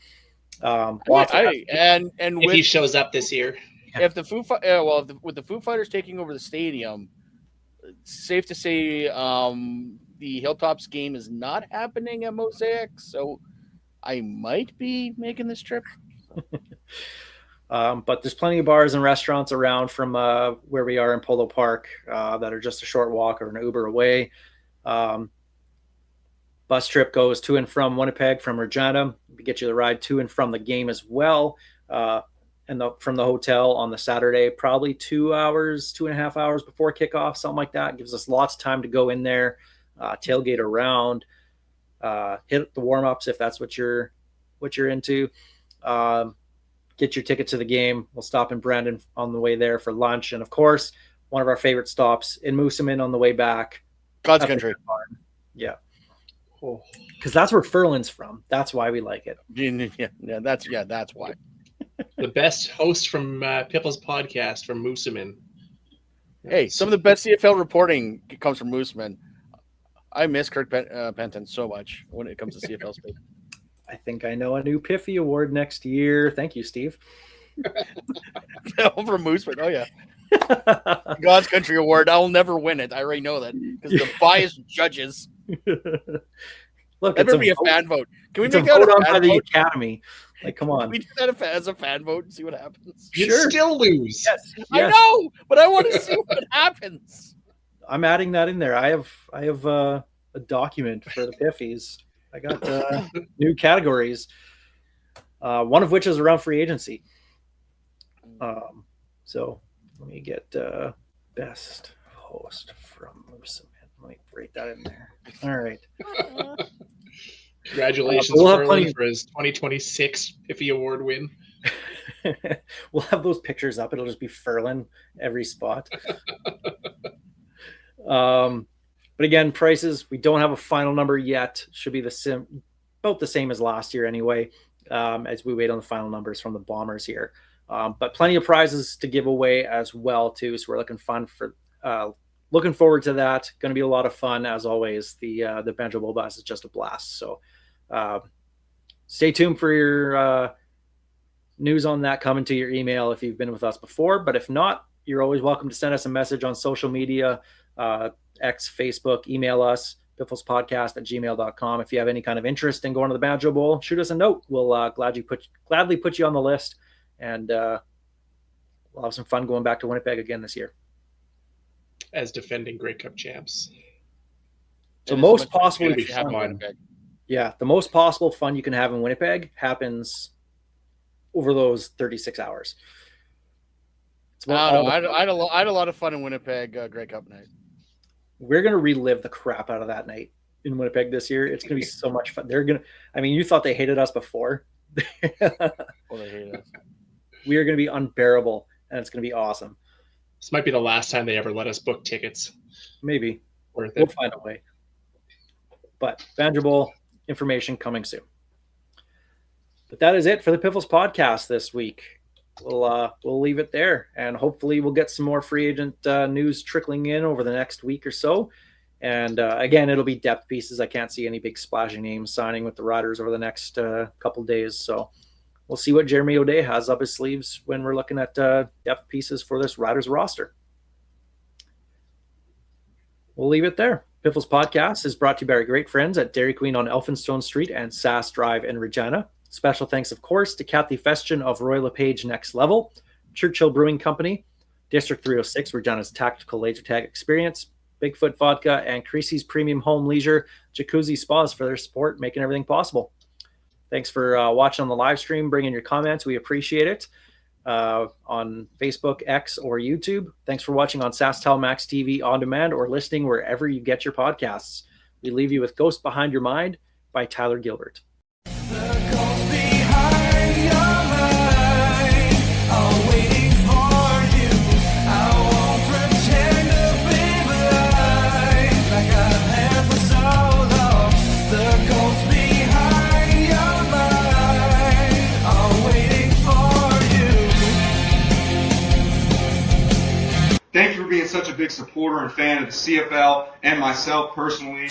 If he shows up this year. If the with the Foo Fighters taking over the stadium, it's safe to say the Hilltops game is not happening at Mosaic, so I might be making this trip. But there's plenty of bars and restaurants around from where we are in Polo Park that are just a short walk or an Uber away. Bus trip goes to and from Winnipeg from Regina. We get you the ride to and from the game as well. And from the hotel on the Saturday, probably 2.5 hours before kickoff, something like that. It gives us lots of time to go in there, tailgate around, hit the warm-ups if that's what you're into. Get your ticket to the game. We'll stop in Brandon on the way there for lunch. And, of course, one of our favorite stops in Moosomin on the way back. God's Country. Yeah. Because that's where Furlan's from. That's why we like it. Yeah, that's why. The best host from Piffles podcast from Moosomin. Hey, some of the best CFL reporting comes from Moosomin. I miss Kirk Penton so much when it comes to CFL speak. I think I know a new Piffy award next year. Thank you, Steve. From Moosomin. Oh, yeah. God's Country Award. I'll never win it. I already know that because the biased judges. Look, that would be a fan vote. Can we make that a vote by the Academy? Like, come on. Can we do that as a fan vote and see what happens? You'd still lose. Yes. I know, but I want to see what happens. I'm adding that in there. I have a document for the Piffies. I got new categories, one of which is around free agency. So let me get best host from Moosomin. Let me break that in there. All right. Congratulations, we'll have Ferland, plenty- for his 2026 Iffy Award win. We'll have those pictures up. It'll just be Ferland every spot. But again, prices, we don't have a final number yet. Should be about the same as last year anyway, as we wait on the final numbers from the Bombers here. But plenty of prizes to give away as well too. So we're looking forward to that. Going to be a lot of fun as always. The Banjo Bowl Blast is just a blast. So stay tuned for your news on that coming to your email if you've been with us before. But if not, you're always welcome to send us a message on social media, X, Facebook, email us, pifflespodcast@gmail.com. If you have any kind of interest in going to the Banjo Bowl, shoot us a note. We'll gladly put you on the list, and we'll have some fun going back to Winnipeg again this year. As defending Grey Cup champs. The most possible we have fun. Yeah, the most possible fun you can have in Winnipeg happens over those 36 hours. I don't know. I had a lot of fun in Winnipeg Grey Cup night. We're going to relive the crap out of that night in Winnipeg this year. It's going to be so much fun. You thought they hated us before. Well, they hate us. We are going to be unbearable, and it's going to be awesome. This might be the last time they ever let us book tickets. Maybe. Worth it. We'll find a way. But Banjo Bowl information coming soon. But that is it for the Piffles podcast this week. We'll leave it there, and hopefully we'll get some more free agent news trickling in over the next week or so. And again, it'll be depth pieces. I can't see any big splashy names signing with the Riders over the next couple days. So we'll see what Jeremy O'Day has up his sleeves when we're looking at depth pieces for this Riders roster. We'll leave it there. Piffles Podcast is brought to you by our great friends at Dairy Queen on Elphinstone Street and Sass Drive in Regina. Special thanks, of course, to Kathy Festian of Royal LePage Next Level, Churchill Brewing Company, District 306, Regina's tactical laser tag experience, Bigfoot Vodka, and Creasy's Premium Home Leisure Jacuzzi Spas for their support, making everything possible. Thanks for watching on the live stream, bringing your comments. We appreciate it on Facebook, X, or YouTube. Thanks for watching on SaskTel Max TV on demand or listening wherever you get your podcasts. We leave you with Ghost Behind Your Mind by Tyler Gilbert. The ghost behind your mind are waiting for you. I won't pretend to be blind like I've had for so long. The ghost behind your mind are waiting for you. Thank you for being such a big supporter and fan of the CFL and myself personally.